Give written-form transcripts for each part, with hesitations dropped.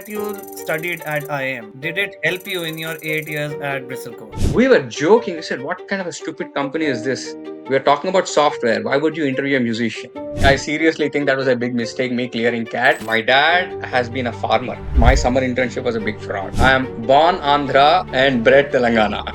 that you studied at IIM, did it help you in your 8 years at Bristol Core? We were joking. We said, what kind of a stupid company is this? We are talking about software. Why would you interview a musician? I seriously think that was a big mistake, me clearing CAT. My dad has been a farmer. My summer internship was a big fraud. I am born Andhra and bred Telangana.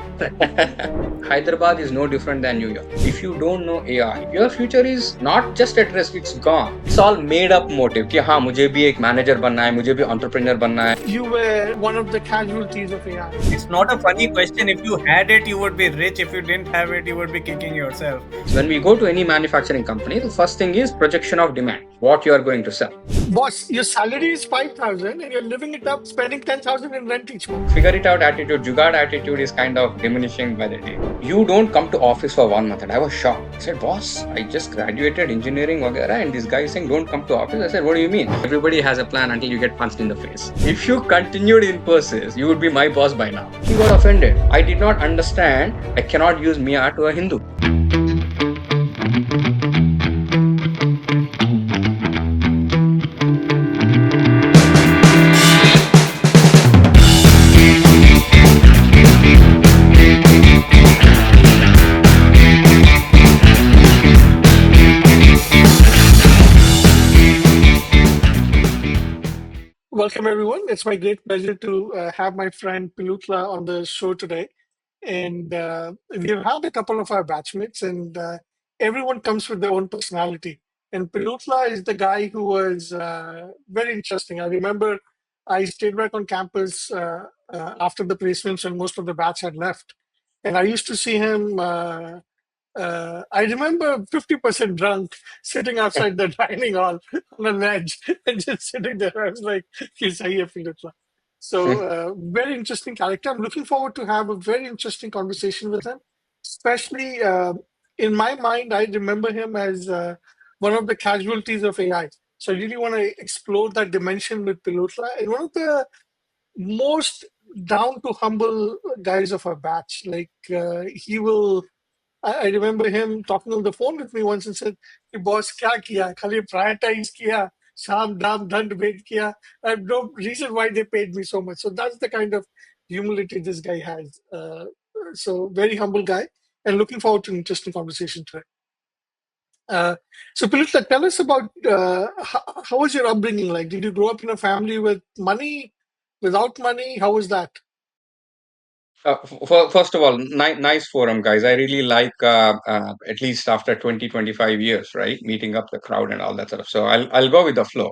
Hyderabad is no different than New York. If you don't know AI, your future is not just at risk, it's gone. It's all made up motive कि हाँ मुझे भी एक manager बनना है, मुझे भी entrepreneur बनना है. You were one of the casualties of AI. It's not a funny question. If you had it, you would be rich. If you didn't have it, you would be kicking yourself. When we go to any manufacturing company, the first thing is projection of demand, what you are going to sell. Boss, your salary is 5,000 and you're living it up, spending 10,000 in rent each month. Figure it out attitude, jugaad attitude is kind of diminishing by the day. You don't come to office for 1 month. And I was shocked. I said, boss, I just graduated engineering vagara, and this guy is saying don't come to office. I said, what do you mean? Everybody has a plan until you get punched in the face. If you continued in Infosys, you would be my boss by now. He got offended. I did not understand I cannot use Mia to a Hindu. Welcome, everyone. It's my great pleasure to have my friend Pillutla on the show today. And we've had a couple of our batchmates, and everyone comes with their own personality. And Pillutla is the guy who was very interesting. I remember I stayed back on campus after the placements when most of the batch had left. And I used to see him. I remember 50% drunk sitting outside the dining hall on a ledge and just sitting there. I was like, he's here, Pillutla. So, very interesting character. I'm looking forward to have a very interesting conversation with him. Especially in my mind, I remember him as one of the casualties of AI. So, I really want to explore that dimension with Pillutla. And one of the most down to humble guys of our batch. Like, he will I remember him talking on the phone with me once and said, "कि boss क्या किया? खाली prioritize किया, शाम दाम दंड भेद किया. I have no reason why they paid me so much." So that's the kind of humility this guy has. So very humble guy, and looking forward to an interesting conversation today. So Pilitla, tell us about how was your upbringing like? Did you grow up in a family with money, without money? How was that? First of all, nice forum, guys. I really like, at least after 20, 25 years, right? Meeting up the crowd and all that sort of. So I'll go with the flow.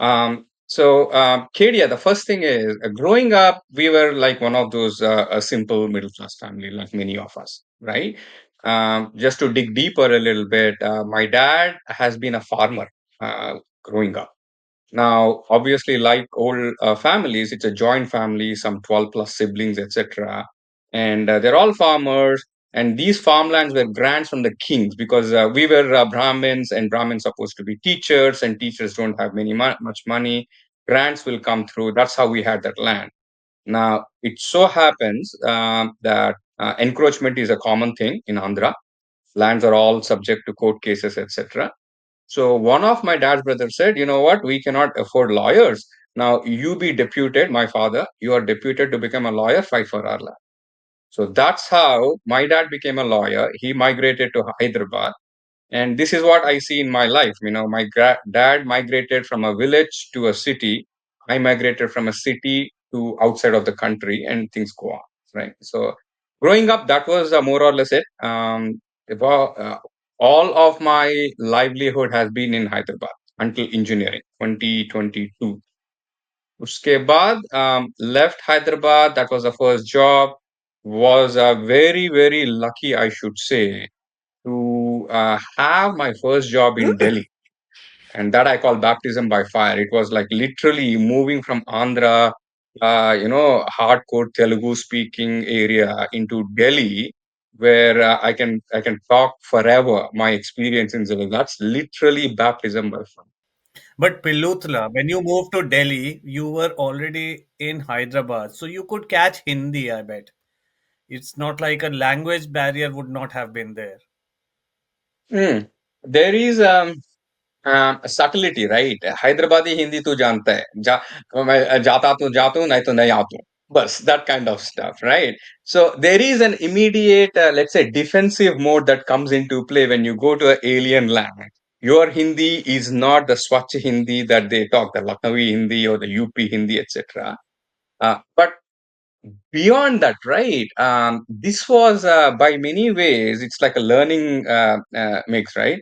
Kedia, the first thing is growing up, we were like one of those a simple middle class family, like many of us, right? Just to dig deeper a little bit, my dad has been a farmer growing up. Now, obviously, like all families, it's a joint family, some 12 plus siblings, etc. And they're all farmers. And these farmlands were grants from the kings because we were Brahmins, and Brahmins supposed to be teachers, and teachers don't have much money. Grants will come through. That's how we had that land. Now, it so happens that encroachment is a common thing in Andhra. Lands are all subject to court cases, etc. So one of my dad's brothers said, you know what, we cannot afford lawyers. Now you be deputed, my father, you are deputed to become a lawyer, fight for our land. So that's how my dad became a lawyer. He migrated to Hyderabad. And this is what I see in my life. You know, my dad migrated from a village to a city. I migrated from a city to outside of the country, and things go on, right? So growing up, that was more or less it. All of my livelihood has been in Hyderabad until engineering 2022. Uske baad, left Hyderabad. That was the first job. Was very, very lucky, I should say, to have my first job in Delhi. And that I call baptism by fire. It was like literally moving from Andhra, hardcore Telugu speaking area into Delhi, where I can talk forever my experience in Telugu. That's literally baptism by fire. But Pilutla, when you moved to Delhi, you were already in Hyderabad, so you could catch Hindi, I bet. It's not like a language barrier would not have been there. Hmm. There is Subtlety, right? Hyderabadi Hindi tu janta hai. मैं जाता तो जाता हूँ नहीं तो नहीं आता हूँ. Bas, that kind of stuff, right? So there is an immediate, let's say, defensive mode that comes into play when you go to an alien land. Your Hindi is not the Swachh Hindi that they talk, the Lucknowi Hindi or the UP Hindi, etc. But beyond that, right? This was, by many ways, it's like a learning mix, right?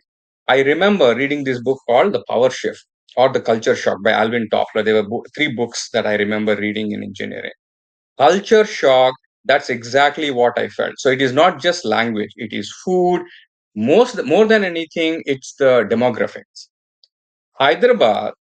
I remember reading this book called The Power Shift or The Culture Shock by Alvin Toffler. There were three books that I remember reading in engineering. Culture shock, that's exactly what I felt. So it is not just language, it is food. More than anything, it's the demographics. Hyderabad,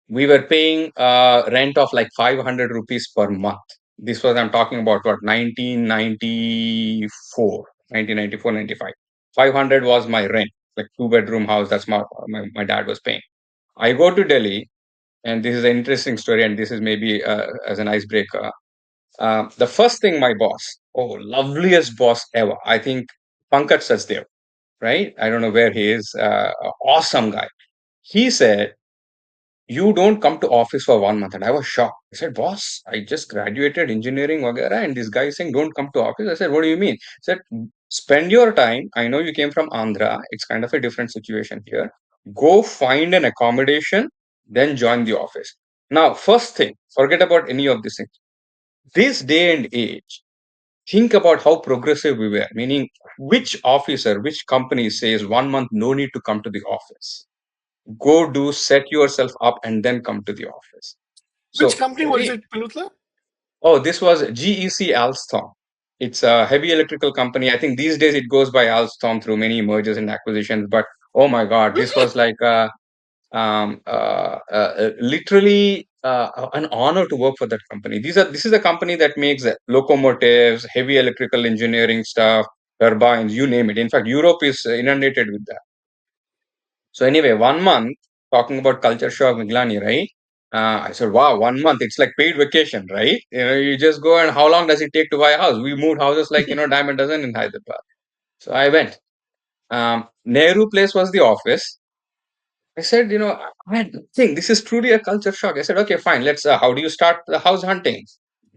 we were paying rent of like 500 rupees per month. This was, I'm talking about what, 1994, 1994, 95. 500 was my rent, like two-bedroom house. That's my dad was paying. I go to Delhi, and this is an interesting story, and this is maybe as an icebreaker. The first thing my boss, oh, loveliest boss ever, I think Pankaj Sachdev, right? I don't know where he is, awesome guy. He said, you don't come to office for 1 month. And I was shocked. I said, boss, I just graduated engineering, vagara, and this guy is saying, don't come to office. I said, what do you mean? He said, spend your time. I know you came from Andhra. It's kind of a different situation here. Go find an accommodation, then join the office. Now, first thing, forget about any of these things. This day and age, think about how progressive we were, meaning which officer, which company says 1 month, no need to come to the office. Go do, set yourself up, and then come to the office. Which So, company was it, Pilutla? oh, this was GEC Alstom. It's a heavy electrical company. I think these days it goes by Alstom through many mergers and acquisitions. But oh my God, this was like literally an honor to work for that company. This is a company that makes locomotives, heavy electrical engineering stuff, turbines, you name it. In fact, Europe is inundated with that. So anyway, 1 month, talking about culture shock, Miglani, right? I said, wow, 1 month, it's like paid vacation, right? You just go, and how long does it take to buy a house? We moved houses like, dime a dozen in Hyderabad. So I went. Nehru Place was the office. I said, I think this is truly a culture shock. I said, okay, fine. How do you start the house hunting?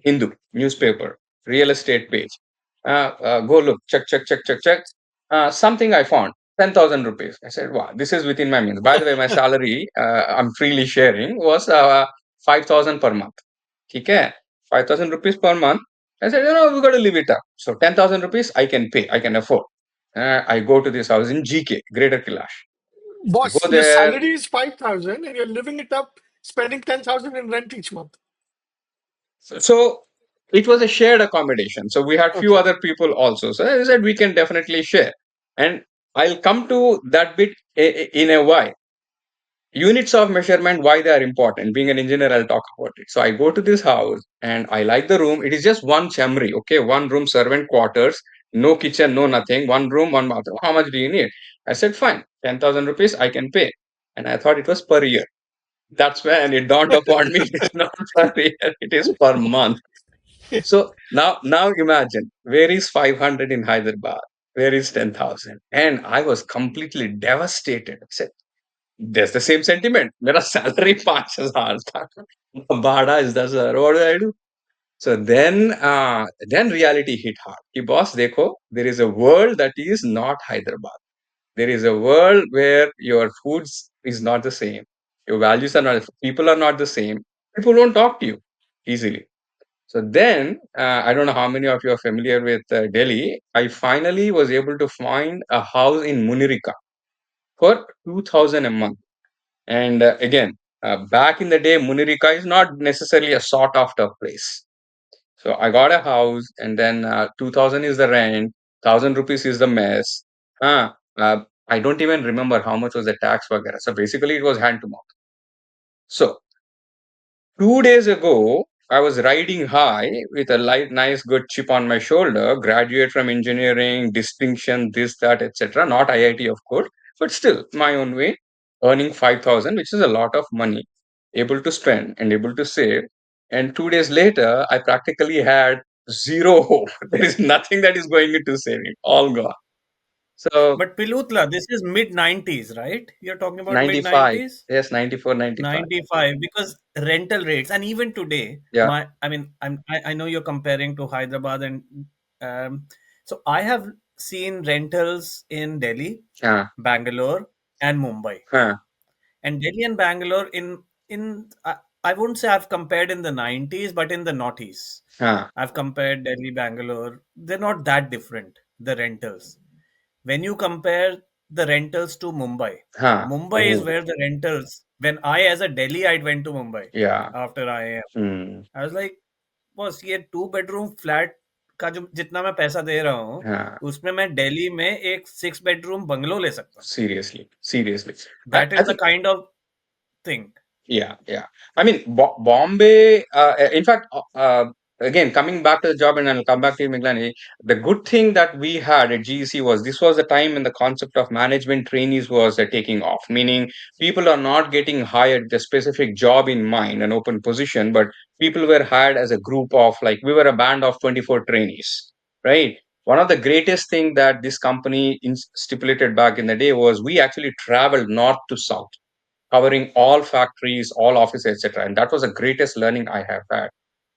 Hindu newspaper, real estate page. Go look, check, check, check, check, check. Something I found, 10,000 rupees. I said, wow, this is within my means. By the way, my salary, I'm freely sharing, was 5,000 per month. Okay, 5,000 rupees per month. I said, we got to leave it up. So 10,000 rupees I can pay, I can afford. I go to this house in GK, Greater Kailash. I Boss, go your there. salary is 5,000 and you're living it up, spending 10,000 in rent each month. So it was a shared accommodation. So we had few Okay. other people also. So I said we can definitely share. And I'll come to that bit in a while. Units of measurement, why they are important. Being an engineer, I'll talk about it. So I go to this house and I like the room. It is just one chamri, okay? One room, servant quarters, no kitchen, no nothing. One room, one bathroom. How much do you need? I said, fine, 10,000 rupees I can pay. And I thought it was per year. That's when it dawned upon me it's not per year, it is per month. So now imagine, where is 500 in Hyderabad? Where is 10,000? And I was completely devastated. I said, there's the same sentiment. मेरा salary 5,000 था. भाड़ा is 10,000. What do I do? So then reality hit hard. कि boss देखो, there is a world that is not Hyderabad. There is a world where your foods is not the same. Your values are not, people are not the same. People don't talk to you easily. So then, I don't know how many of you are familiar with Delhi. I finally was able to find a house in Munirika for 2,000 a month. And again, back in the day, Munirika is not necessarily a sought after place. So I got a house, and then 2,000 is the rent, 1,000 rupees is the mess. I don't even remember how much was the tax. Vagara. So basically, it was hand to mouth. So 2 days ago, I was riding high with a light, nice, good chip on my shoulder, graduate from engineering, distinction, this, that, etc. Not IIT, of course, but still my own way, earning 5,000, which is a lot of money, able to spend and able to save. And 2 days later, I practically had zero hope. There is nothing that is going into saving, all gone. So But Pilutla, this is mid 90s, right? You're talking about mid 95, 90s? yes, 94, 95. 95, because rental rates, and even today, Yeah, I mean, I know you're comparing to Hyderabad, and um, so I have seen rentals in Delhi, huh, Bangalore, and Mumbai. huh, And Delhi and Bangalore I wouldn't say I've compared in the 90s, but in the noughties. huh, I've compared Delhi, Bangalore. They're not that different, the rentals. When you compare the rentals to Mumbai, huh. Mumbai is Oh, where the rentals, when I as a Delhiite went to Mumbai yeah. after IIM, Hmm. I was like, boss ये 2 bedroom flat का जो जितना मैं पैसा दे रहा हूँ Huh. उसमें मैं दिल्ली में एक 6 बेडरूम बंगलो ले सकता हूँ. Seriously, seriously. That I is the think, kind of thing. yeah, yeah. I mean, Bombay, in fact, again, coming back to the job, and I'll come back to you, Miglani. The good thing that we had at GEC was this was the time when the concept of management trainees was taking off, meaning people are not getting hired the specific job in mind, an open position, but people were hired as a group of, like, we were a band of 24 trainees, right? One of the greatest thing that this company stipulated back in the day was we actually traveled north to south, covering all factories, all offices, etc. And that was the greatest learning I have had.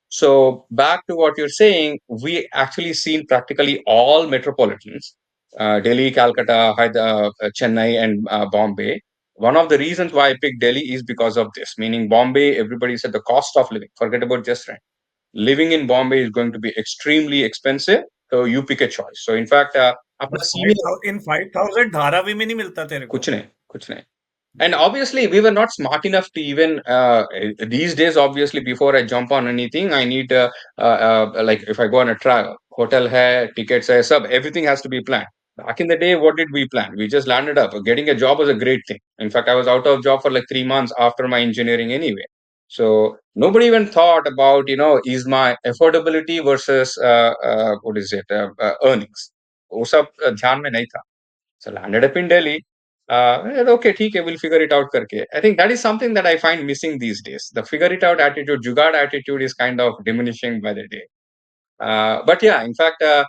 So back to what you're saying, we actually seen practically all metropolitans, Delhi, Calcutta, Chennai, and Bombay. One of the reasons why I picked Delhi is because of this, meaning Bombay, everybody said the cost of living, forget about just rent. Living in Bombay is going to be extremely expensive. So you pick a choice. So in fact, अपना बस senior 5000 इन 5000 धारावी में नहीं मिलता तेरे को. कुछ नहीं, कुछ नहीं. And obviously, we were not smart enough to even these days. Obviously, before I jump on anything, I need like if I go on a travel, hotel hai, tickets hai, sub everything has to be planned. Back in the day, what did we plan? We just landed up. Getting a job was a great thing. In fact, I was out of job for like 3 months after my engineering anyway. So nobody even thought about, is my affordability versus what is it earnings. वो सब ध्यान में नहीं था. So landed up in Delhi. Okay, ठीक है, we'll figure it out करके. I think that is something that I find missing these days. The figure it out attitude, jugaad attitude is kind of diminishing by the day. But yeah, in fact, uh,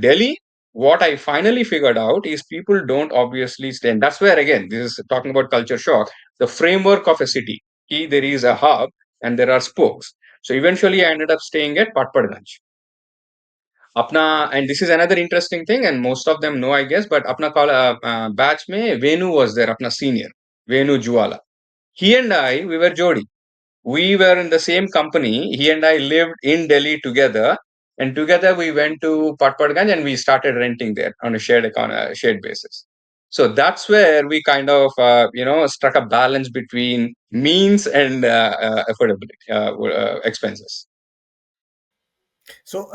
Delhi, what I finally figured out is people don't obviously stay. And that's where, again, this is talking about culture shock. The framework of a city. There is a hub and there are spokes. So eventually I ended up staying at Patparganj. Apna, and this is another interesting thing, and most of them know, I guess, but apna batch mein Venu was there, apna senior, Venu Juala. He and I, we were Jodi. We were in the same company. He and I lived in Delhi together, and together we went to Patparganj and we started renting there on a shared basis. So that's where we kind of, struck a balance between means and affordability, expenses. So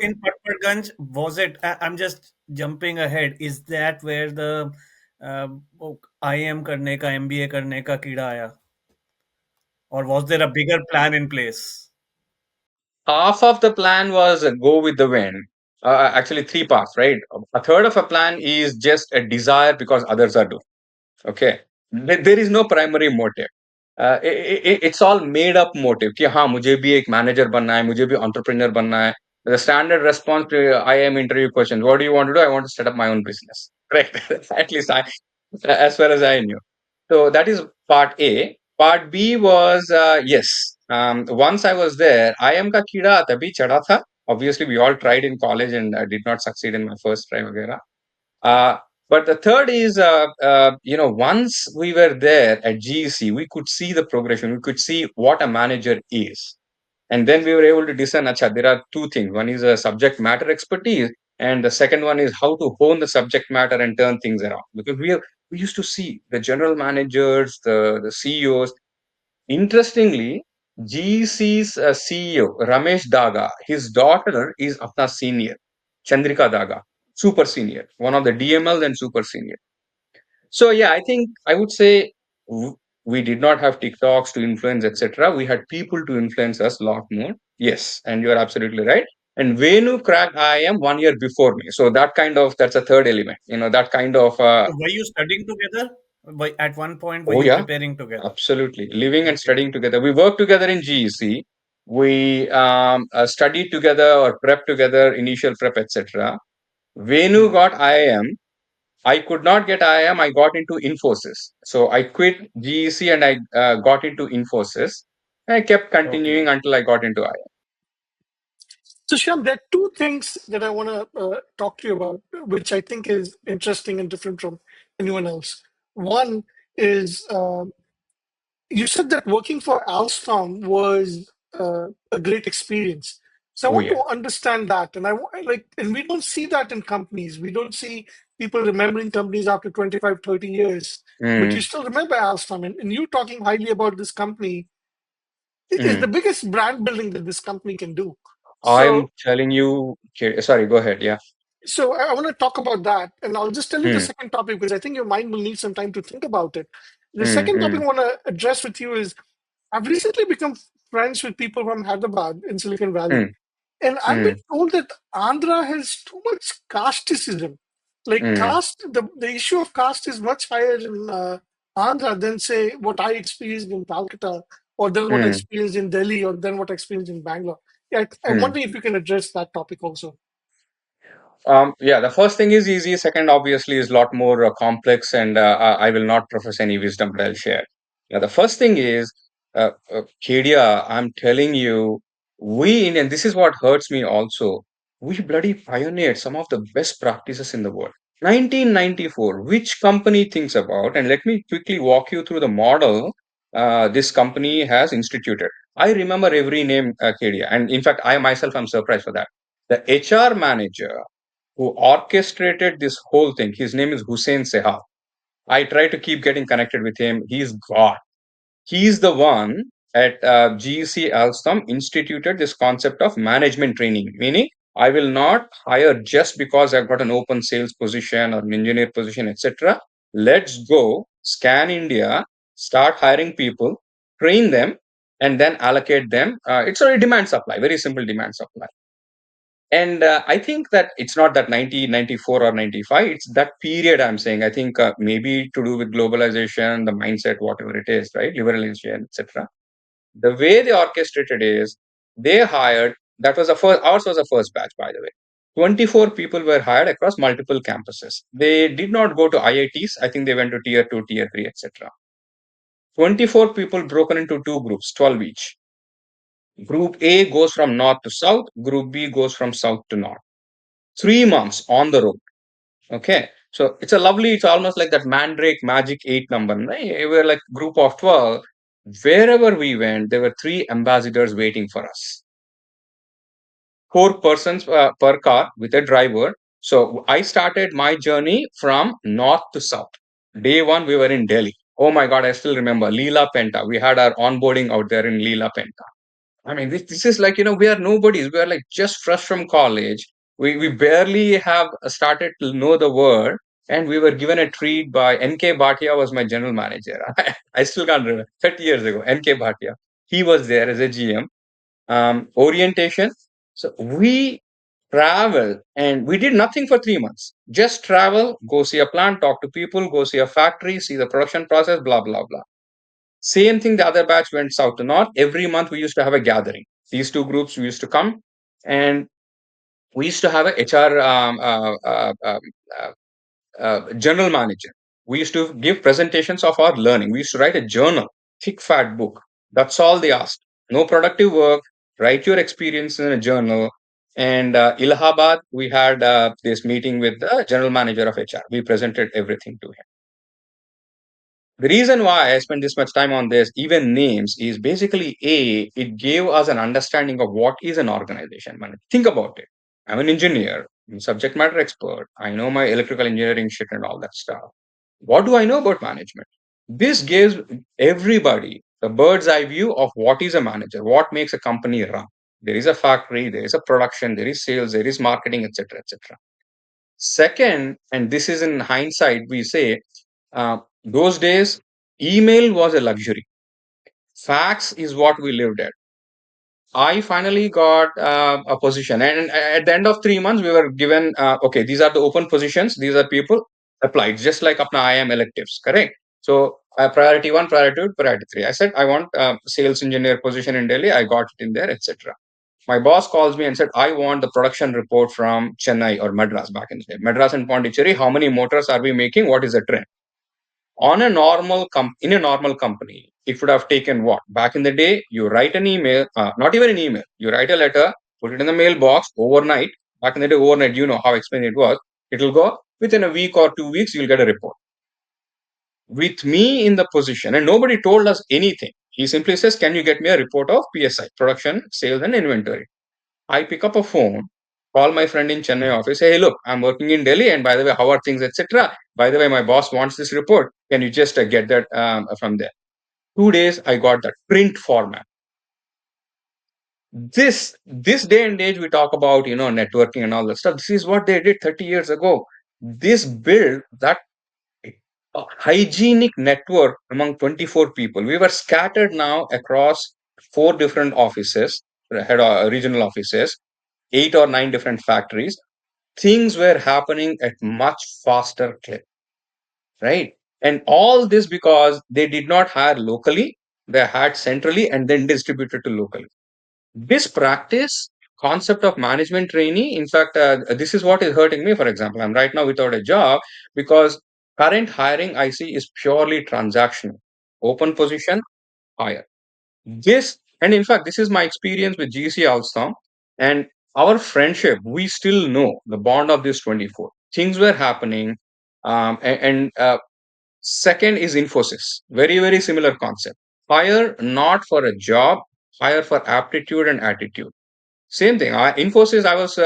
in Patparganj, was it? I'm just jumping ahead. Is that where the IIM करने का MBA करने का कीड़ा आया? Or was there a bigger plan in place? Half of the plan was go with the wind. Actually, three parts, right? A third of a plan is just a desire because others are doing. Okay, there is no primary motive. It's all made up motive कि हाँ मुझे भी एक manager बनना है, मुझे भी entrepreneur बनना है. The standard response to IIM interview questions: what do you want to do? I want to set up my own business. Right? At least as far as I knew. So that is part A. Part B was yes. Once I was there, IIM का कीड़ा तभी चढ़ा था. Obviously, we all tried in college and did not succeed in my first try. वगैरह. Uh, but the third is, once we were there at GEC, we could see the progression. We could see what a manager is. And then we were able to discern, acha, there are two things. One is a subject matter expertise, and the second one is how to hone the subject matter and turn things around. Because we used to see the general managers, the CEOs. Interestingly, GEC's CEO, Ramesh Daga, his daughter is Apna senior, Chandrika Daga, super senior, one of the DMLs and super senior. So yeah, I think I would say we did not have TikToks to influence, etc. We had people to influence us a lot more. Yes, and you are absolutely right. And Venu cracked IIM 1 year before me. So that's a third element. That kind of So were you studying together? At one point, were oh you yeah, preparing together? absolutely. Living and Okay. studying together. We worked together in GEC. We studied together or prep together, initial prep, etc. Venu got IIM. I could not get IIM. I got into Infosys. So I quit GEC and I got into Infosys. I kept Okay. continuing until I got into IIM. So, Shyam, there are two things that I want to talk to you about, which I think is interesting and different from anyone else. One is you said that working for Alstom was a great experience. So I Oh want yeah. to understand that, and and we don't see that in companies. We don't see people remembering companies after 25, 30 years, but you Mm, still remember Alstom, and you talking highly about this company. It is the mm. biggest brand building that this company can do. I'm So telling you. Okay, sorry, go ahead. Yeah. So I want to talk about that, and I'll just tell you the Mm, second topic because I think your mind will need some time to think about it. The mm, second topic mm, I want to address with you is I've recently become friends with people from Hyderabad in Silicon Valley, mm, and I've been mm, told that Andhra has too much casteism. Like mm, caste, the issue of caste is much higher in Andhra than say what I experienced in Calcutta, or than what I mm, experienced in Delhi, or than what I experienced in Bangalore. Yeah, I'm mm. wondering if you can address that topic also. Yeah, the first thing is easy. Second, obviously, is a lot more complex, and I will not profess any wisdom, but I'll share. Yeah, the first thing is, Kedia, I'm telling you, we Indian, this is what hurts me also. We bloody pioneered some of the best practices in the world. 1994, which company thinks about, and let me quickly walk you through the model this company has instituted. I remember every name, Kedia, and in fact, I myself am surprised for that. The HR manager who orchestrated this whole thing. His name is Hussein Seha. I try to keep getting connected with him. He's God. He's the one at GEC Alstom instituted this concept of management training, meaning I will not hire just because I've got an open sales position or an engineer position, etc. Let's go scan India, start hiring people, train them, and then allocate them. It's a demand supply, very simple demand supply. And I think that it's not that 1994 or 95, it's that period I'm saying. I think maybe to do with globalization, the mindset, whatever it is, right? Liberalization, etc. The way they orchestrated is they hired, that was the first, ours was the first batch, by the way. 24 people were hired across multiple campuses. They did not go to IITs. I think they went to tier 2, tier 3, etc. 24 people broken into two groups, 12 each. Group A goes from north to south, group B goes from south to north. 3 months on the road. Okay. So it's a lovely, it's almost like that Mandrake magic eight number. Right? We're like group of 12. Wherever we went, there were three ambassadors waiting for us. 4 persons per car with a driver. So I started my journey from north to south. Day one, we were in Delhi. Oh my God, I still remember Leela Penta. We had our onboarding out there in Leela Penta. I mean, this is like, we are nobodies. We are like just fresh from college. We barely have started to know the word. And we were given a treat by N.K. Bhatia was my general manager. I still can't remember. 30 years ago, N.K. Bhatia. He was there as a GM. Orientation. So we travel and we did nothing for 3 months. Just travel, go see a plant, talk to people, go see a factory, see the production process, blah, blah, blah. Same thing, the other batch went south to north. Every month we used to have a gathering. These two groups we used to come and we used to have a HR uh, general manager. We used to give presentations of our learning. We used to write a journal, thick fat book. That's all they asked. No productive work. Write your experience in a journal. And Allahabad, we had this meeting with the general manager of HR. We presented everything to him. The reason why I spent this much time on this, even names, is basically it gave us an understanding of what is an organization. Man, think about it. I'm an engineer, I'm a subject matter expert. I know my electrical engineering shit and all that stuff. What do I know about management? This gives everybody a bird's eye view of what is a manager, what makes a company run. There is a factory, there is a production, there is sales, there is marketing, etc., etc. Second, and this is in hindsight, we say those days, email was a luxury. Fax is what we lived at. I finally got a position, and at the end of 3 months, we were given okay, these are the open positions, these are people applied, just like apna IIM electives, correct? So, priority one, priority two, priority three. I said, I want sales engineer position in Delhi. I got it in there, etc. My boss calls me and said, I want the production report from Chennai or Madras back in the day. Madras and Pondicherry, how many motors are we making? What is the trend? On a in a normal company, it would have taken what? Back in the day, you write an email, not even an email, you write a letter, put it in the mailbox overnight. Back in the day, overnight, you know how expensive it was. It'll go within a week or 2 weeks, you'll get a report. With me in the position, and nobody told us anything. He simply says, can you get me a report of PSI, production, sales, and inventory? I pick up a phone, call my friend in Chennai office, say, hey, look, I'm working in Delhi, and by the way, how are things, etc. By the way, my boss wants this report. Can you just get that from there? 2 days, I got that print format. This day and age, we talk about networking and all that stuff. This is what they did 30 years ago. This built that hygienic network among 24 people. We were scattered now across 4 different offices, regional offices, 8 or 9 different factories. Things were happening at much faster clip, right? And all this because they did not hire locally, they had centrally and then distributed to locally. This practice concept of management trainee, in fact, this is what is hurting me. For example, I'm right now without a job because current hiring I see is purely transactional. Open position, hire. This, and in fact, this is my experience with GC Alstom and our friendship. We still know the bond of this 24. Things were happening. Second is Infosys. Very, very similar concept. Hire not for a job, hire for aptitude and attitude. Same thing. Infosys, I was,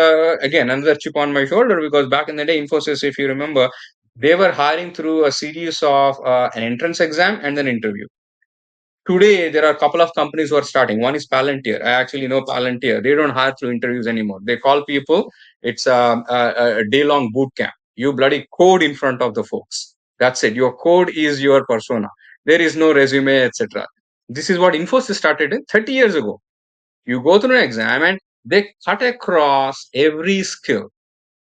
again, another chip on my shoulder because back in the day, Infosys, if you remember, they were hiring through a series of an entrance exam and an interview. Today, there are a couple of companies who are starting. One is Palantir. I actually know Palantir. They don't hire through interviews anymore. They call people. It's a day-long boot camp. You bloody code in front of the folks. That's it. Your code is your persona. There is no resume, etc. This is what Infosys started in 30 years ago. You go through an exam and they cut across every skill.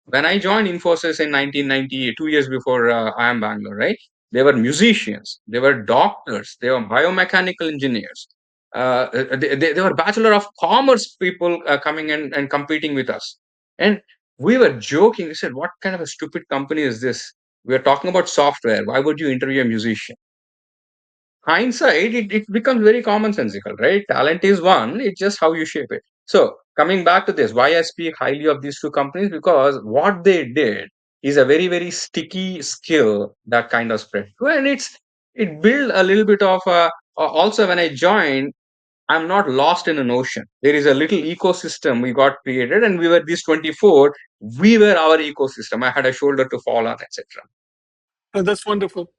When I joined Infosys in 1998, 2 years before IIM Bangalore, right? They were musicians, they were doctors, they were biomechanical engineers. They were Bachelor of Commerce people coming in and competing with us. And we were joking. We said, what kind of a stupid company is this? We are talking about software. Why would you interview a musician? Hindsight, it becomes very commonsensical, right? Talent is one, it's just how you shape it. So, coming back to this, why I speak highly of these two companies, because what they did is a very, very sticky skill that kind of spread. And it built a little bit of also when I joined, I'm not lost in an ocean. There is a little ecosystem we got created, and we were these 24, we were our ecosystem. I had a shoulder to fall on, etc. And that's wonderful.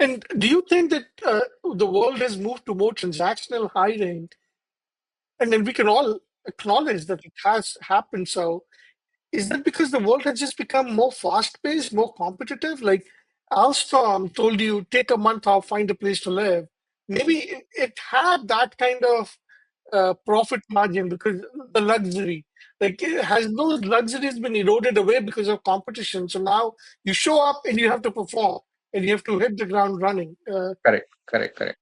And do you think that the world has moved to more transactional hiring? And then we can all acknowledge that it has happened. So is that because the world has just become more fast-paced, more competitive? Like Alstom told you, take a month off, find a place to live. Maybe it had that kind of profit margin because the luxury. Like, has those luxuries been eroded away because of competition? So now you show up and you have to perform and you have to hit the ground running. Correct, correct, correct.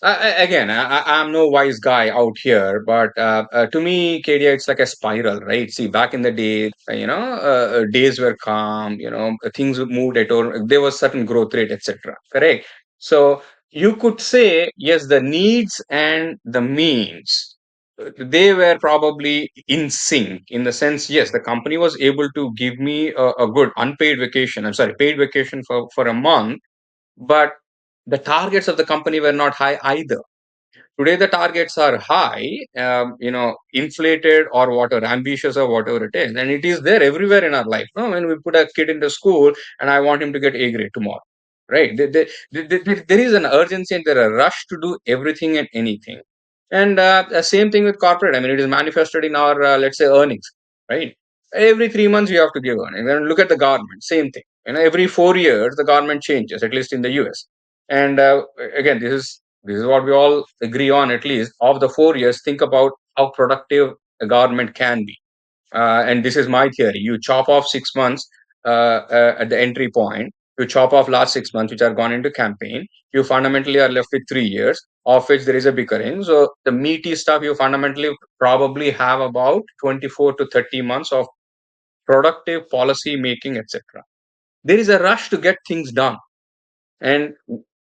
Again, I'm no wise guy out here, but to me, KDI, it's like a spiral, right? See, back in the day, days were calm, things moved at all. There was certain growth rate, etc. Correct. So you could say, yes, the needs and the means, they were probably in sync in the sense, yes, the company was able to give me a good unpaid vacation. I'm sorry, paid vacation for a month, but the targets of the company were not high either. Today, the targets are high, inflated or whatever, ambitious or whatever it is. And it is there everywhere in our life. No? When we put a kid into school and I want him to get A grade tomorrow, right? There is an urgency and there is a rush to do everything and anything. And the same thing with corporate. I mean, it is manifested in our, let's say, earnings, right? Every 3 months, you have to give earnings. And look at the government, same thing. Every 4 years, the government changes, at least in the US. And again, this is what we all agree on, at least of the 4 years. Think about how productive a government can be. And this is my theory. You chop off 6 months at the entry point, You chop off last 6 months, which are gone into campaign. You fundamentally are left with 3 years, of which there is a bickering. So the meaty stuff, you fundamentally probably have about 24 to 30 months of productive policy making, etc. There is a rush to get things done. And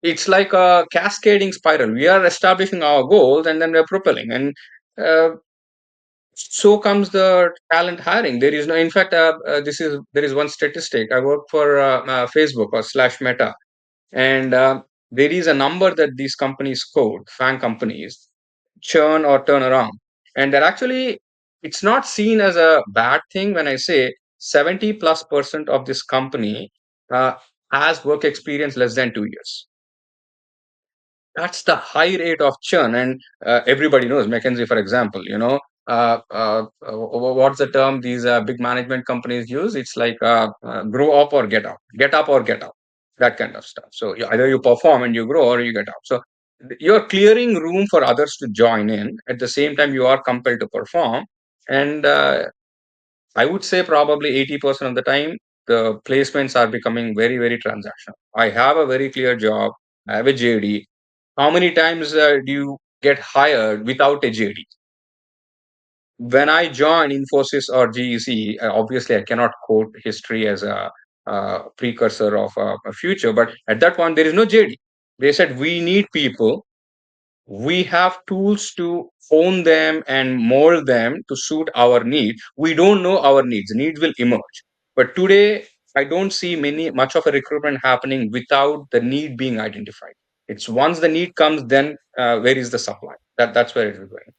it's like a cascading spiral. We are establishing our goals and then we're propelling. And uh, so comes the talent hiring. There is no, in fact, there is one statistic. I work for Facebook or slash Meta, and there is a number that these companies quote, FANG companies, churn or turn around. And they're actually, it's not seen as a bad thing when I say 70+% of this company uh, has work experience less than 2 years. That's the high rate of churn. And everybody knows McKinsey, for example, what's the term these big management companies use? It's like grow up or get up or get out, that kind of stuff. So either you perform and you grow or you get out. So you're clearing room for others to join in. At the same time, you are compelled to perform. And I would say probably 80% of the time, the placements are becoming very, very transactional. I have a very clear job. I have a JD. How many times do you get hired without a JD? When I joined Infosys or GEC, obviously I cannot quote history as a precursor of a future, but at that point there is no JD. They said we need people. We have tools to hone them and mold them to suit our needs. We don't know our needs. Needs will emerge. But today, I don't see much of a recruitment happening without the need being identified. It's once the need comes, then where is the supply? That's where it is going.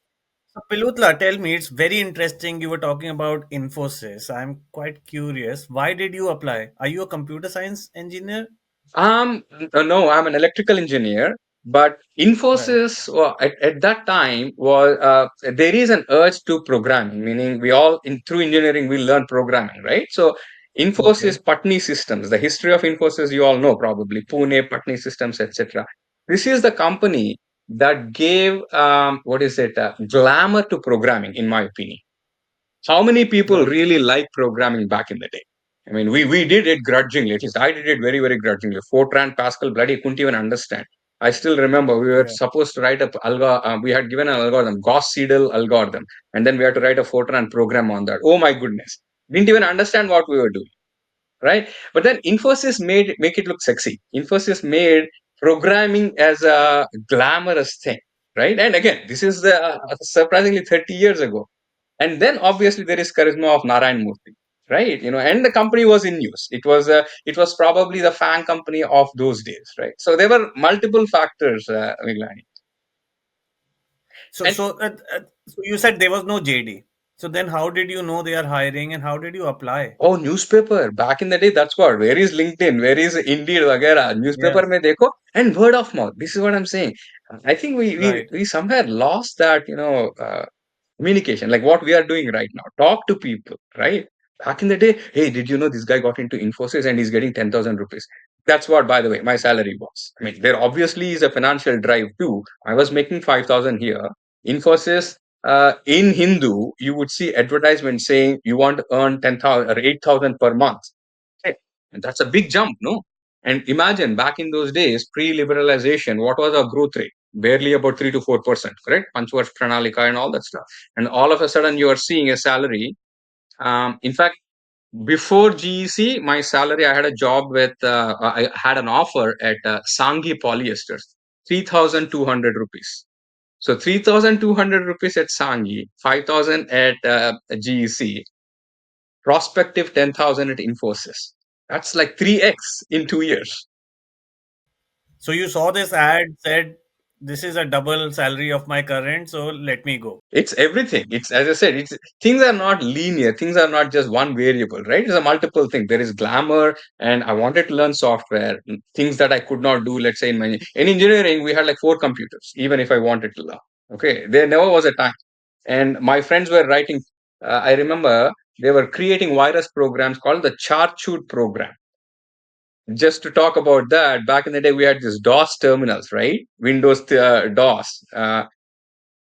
So, Pilutla, tell me, it's very interesting. You were talking about Infosys. I'm quite curious. Why did you apply? Are you a computer science engineer? No, I'm an electrical engineer, but Right. Infosys at that time was there is an urge to programming, meaning we all through engineering we learn programming, right? So Okay. Infosys Patni Systems, the history of Infosys you all know probably Pune Patni Systems, etc. This is the company that gave what is it glamour to programming, in my opinion. How many people Right. really like programming back in the day? I mean, we did it grudgingly. At least I did it very, very grudgingly. Fortran, Pascal, bloody couldn't even understand. I still remember we were Yeah. supposed to write we had given an algorithm, Gauss-Seidel algorithm, and then we had to write a Fortran program on that. Oh my goodness. Didn't even understand what we were doing, right? But then Infosys make it look sexy. Infosys made programming as a glamorous thing, right? And again, this is surprisingly 30 years ago. And then obviously there is charisma of Narayan Murthy, right? And the company was in news. It was probably the fan company of those days, right? So there were multiple factors, Viglani. So, And so, uh, so you said there was no JD. So then, how did you know they are hiring, and how did you apply? oh, newspaper back in the day. That's what. Where is LinkedIn? Where is Indeed? Vagera. Yeah. Newspaper mein dekho, and word of mouth. This is what I'm saying. I think we Right. we somewhere lost that communication, like what we are doing right now. Talk to people, right? Back in the day, hey, did you know this guy got into Infosys and he's getting 10,000 rupees? That's what, by the way, my salary was. I mean, there obviously is a financial drive too. I was making 5,000 here. Infosys, in Hindu, you would see advertisements saying you want to earn 10,000 or 8,000 per month. Hey, and that's a big jump, no? And imagine back in those days, pre-liberalization, what was our growth rate? Barely about 3 to 4%, correct? Panchvarsh Pranalika and all that stuff. And all of a sudden, you are seeing a salary. In fact, before GEC, my salary, I had a job I had an offer at Sanghi Polyesters, 3,200 rupees. So 3,200 rupees at Sanghi, 5,000 at GEC, prospective 10,000 at Infosys. That's like 3x in 2 years. So you saw this ad, said this is a double salary of my current, so let me go. It's everything. It's, as I said, it's things are not linear. Things are not just one variable, right? It's a multiple thing. There is glamour, and I wanted to learn software, things that I could not do. Let's say in engineering, we had like 4 computers, even if I wanted to learn. Okay, there never was a time. And my friends were writing. I remember they were creating virus programs called the Charchute program. Just to talk about that, back in the day, we had these DOS terminals, right? Windows DOS.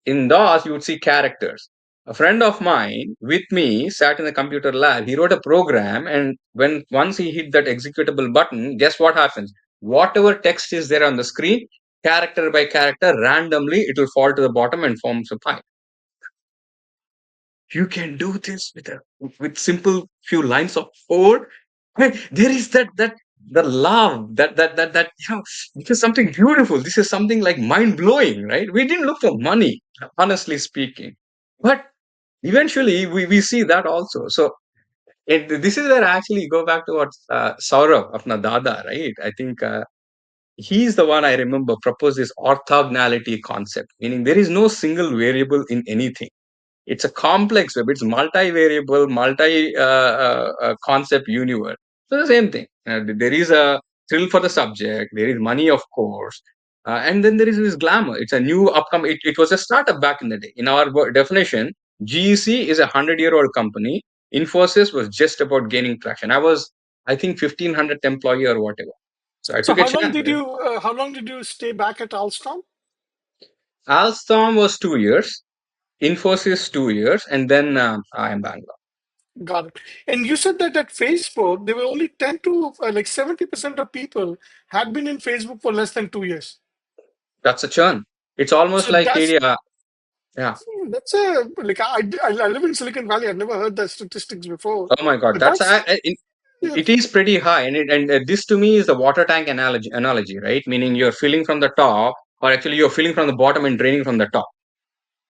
In DOS, you would see characters. A friend of mine with me sat in the computer lab. He wrote a program, and when once he hit that executable button, guess what happens? Whatever text is there on the screen, character by character, randomly, it will fall to the bottom and forms a pie. You can do this with simple few lines of code. Hey, there is that the love that this is something beautiful. This is something like mind blowing, right? We didn't look for money, honestly speaking, but eventually we see that also. So this is where I actually go back to what Saurabh of Nadada, right? I think he's the one I remember proposed this orthogonality concept, meaning there is no single variable in anything. It's a complex web. It's multi-variable, multi concept universe. So the same thing. There is a thrill for the subject. There is money, of course, and then there is this glamour. It's a new upcoming. It was a startup back in the day. In our definition, GEC is a 100-year-old company. Infosys was just about gaining traction. I was, I think, 1,500th employee or whatever. So I So took a chance. how long did you stay back at Alstom? Alstom was 2 years. Infosys 2 years, and then I am Bangalore. Got it. And you said that at Facebook, there were only 10 to like 70% of people had been in Facebook for less than 2 years. That's a churn. It's almost So like yeah. that's a like I live in Silicon Valley. I've never heard that statistics before, Oh my God, but that's yeah, it is pretty high, and this to me is the water tank analogy, right? Meaning you're filling from the top, or actually you're filling from the bottom and draining from the top.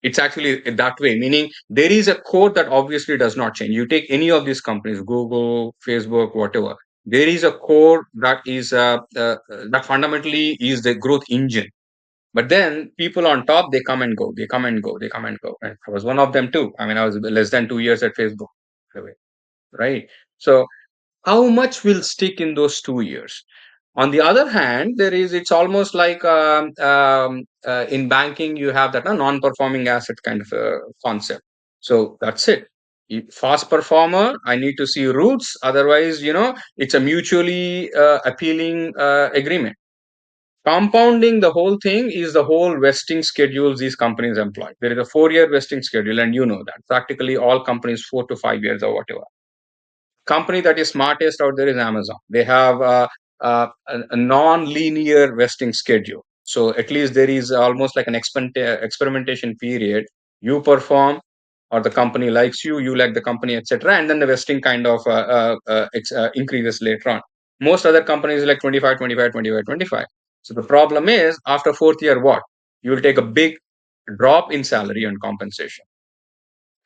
It's actually that way, meaning there is a core that obviously does not change. You take any of these companies, Google, Facebook, whatever. There is a core that is that fundamentally is the growth engine. But then people on top, they come and go, they come and go, they come and go. And I was one of them too. I mean, I was less than 2 years at Facebook, right? So how much will stick in those 2 years? On the other hand, it's almost like in banking, you have that non-performing asset kind of a concept. So that's it. Fast performer, I need to see roots. Otherwise, it's a mutually appealing agreement. Compounding the whole thing is the whole vesting schedules these companies employ. There is a 4-year vesting schedule, and you know that practically all companies 4 to 5 years or whatever. Company that is smartest out there is Amazon. They have a non-linear vesting schedule. So at least there is almost like an experimentation period. You perform, or the company likes you, you like the company, etc. And then the vesting kind of increases later on. Most other companies like 25, 25, 25, 25. So the problem is after fourth year, what? You will take a big drop in salary and compensation.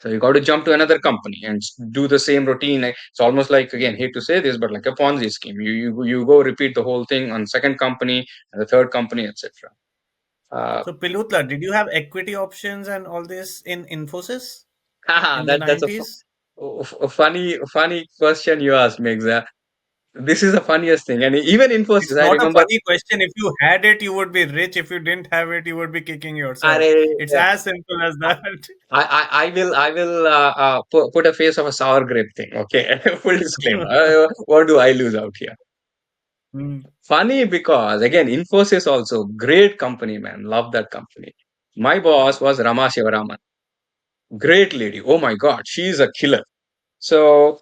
So you got to jump to another company and do the same routine. It's almost like, again, hate to say this, but like a Ponzi scheme. You go repeat the whole thing on second company and the third company, etc. Uh, So Pilutla, did you have equity options and all this in Infosys in the that's 90s? a funny question you asked, Megza. This is the funniest thing, and even Infosys, It's I not a remember. funny question. If you had it, you would be rich. If you didn't have it, you would be kicking yourself. It's I, as simple as that. I will put a face of a sour grape thing. Okay, full disclaimer. What do I lose out here? Hmm. Funny because again, Infosys also great company, man. Love that company. My boss was Rama Shivaraman. Great lady. Oh my God, she's a killer. So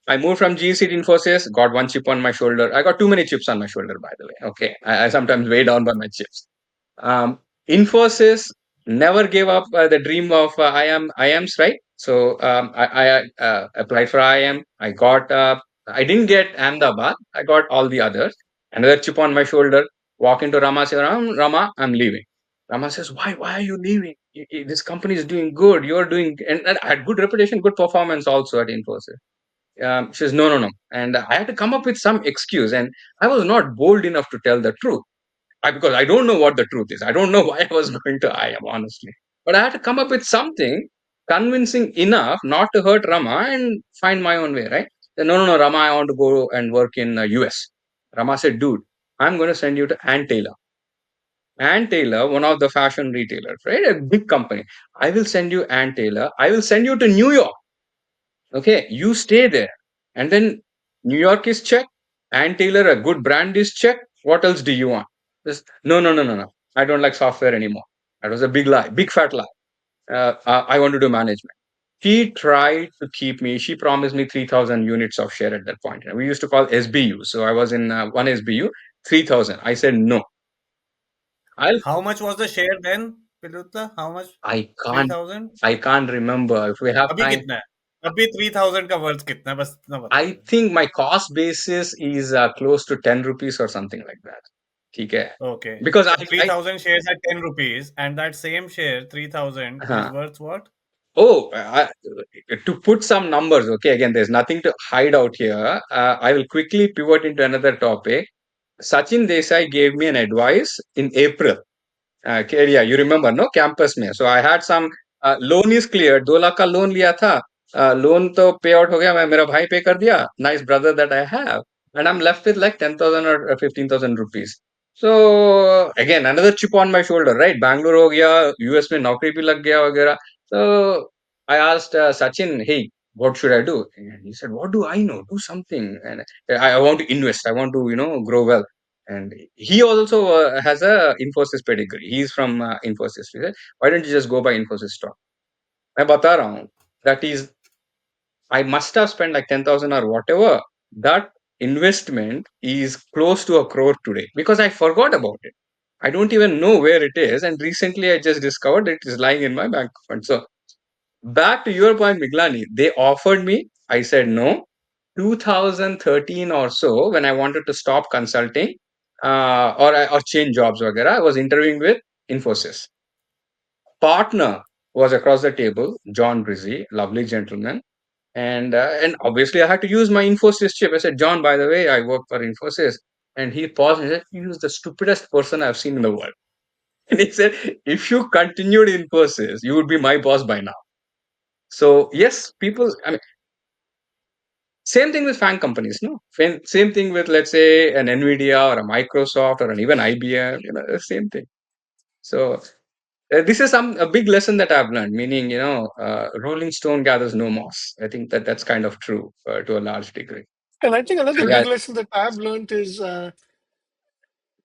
I moved from GC to Infosys, got one chip on my shoulder. I got too many chips on my shoulder, by the way. Okay. I sometimes weigh down by my chips. Um, Infosys never gave up the dream of IIMs, right? So I applied for IIM. I didn't get Ahmedabad. I got all the others. Another chip on my shoulder. Walk into Rama, say, Rama, I'm leaving. Rama says, why are you leaving? This company is doing good. You're doing, and I had good reputation, good performance also at Infosys. She says, no. And I had to come up with some excuse. And I was not bold enough to tell the truth. Because I don't know what the truth is. I don't know why I was going to IIM, honestly. But I had to come up with something convincing enough not to hurt Rama and find my own way, right? Then, no, Rama, I want to go and work in US. Rama said, dude, I'm going to send you to Ann Taylor. Ann Taylor, one of the fashion retailers, right? A big company. I will send you Ann Taylor. I will send you to New York. Okay, you stay there. And then New York is check. Ann Taylor, a good brand is check. What else do you want? Just, no. I don't like software anymore. That was a big lie, big fat lie. I want to do management. She tried to keep me. She promised me 3,000 units of share at that point. And we used to call SBU. So I was in one SBU, 3,000. I said no. I'll. How much was the share then, Pilutla? How much? I can't. 3,000? I can't remember. If we have अभी time, कितना है? अभी 3,000 का worth कितना है? बस इतना बता I दो. think my cost basis is close to 10 rupees or something like that. Okay. Okay. Because So 3,000 shares at 10 rupees, and that same share, 3,000, is uh, worth what? oh, to put some numbers, okay, again, there's nothing to hide out here. I will quickly pivot into another topic. Sachin Desai gave me an advice in April. Yeah, you remember, no? Campus में. So I had some loan is cleared. 2 lakh का loan लिया था. Loan तो pay out हो गया. मैं मेरा भाई pay कर दिया. Nice brother that I have. And I'm left with like 10,000 or 15,000 rupees. So again, another chip on my shoulder, right? Bangalore हो गया. US में नौकरी भी लग गया वगैरह. So I asked Sachin, hey, what should I do? And he said, what do I know? Do something. And I want to invest. I want to, grow well. And he also has a Infosys pedigree. He's from Infosys. He said, why don't you just go by Infosys stock? मैं बता रहा हूँ. That is, I must have spent like 10,000 or whatever. That investment is close to a crore today because I forgot about it. I don't even know where it is. And recently I just discovered it is lying in my bank account. So back to your point, Miglani, they offered me. I said no. 2013 or so, when I wanted to stop consulting or change jobs, वगैरह, I was interviewing with Infosys. Partner was across the table, John Grizzy, lovely gentleman. And obviously, I had to use my Infosys chip. I said, John, by the way, I work for Infosys. And he paused and said, you is the stupidest person I've seen in the world. And he said, if you continued Infosys, you would be my boss by now. So yes, people. I mean, same thing with FANG companies, no? Same thing with, let's say, an Nvidia or a Microsoft or an even IBM. Same thing. So this is a big lesson that I've learned. Meaning, Rolling Stone gathers no moss. I think that's kind of true to a large degree. And I think another Yeah, big lesson that I've learned is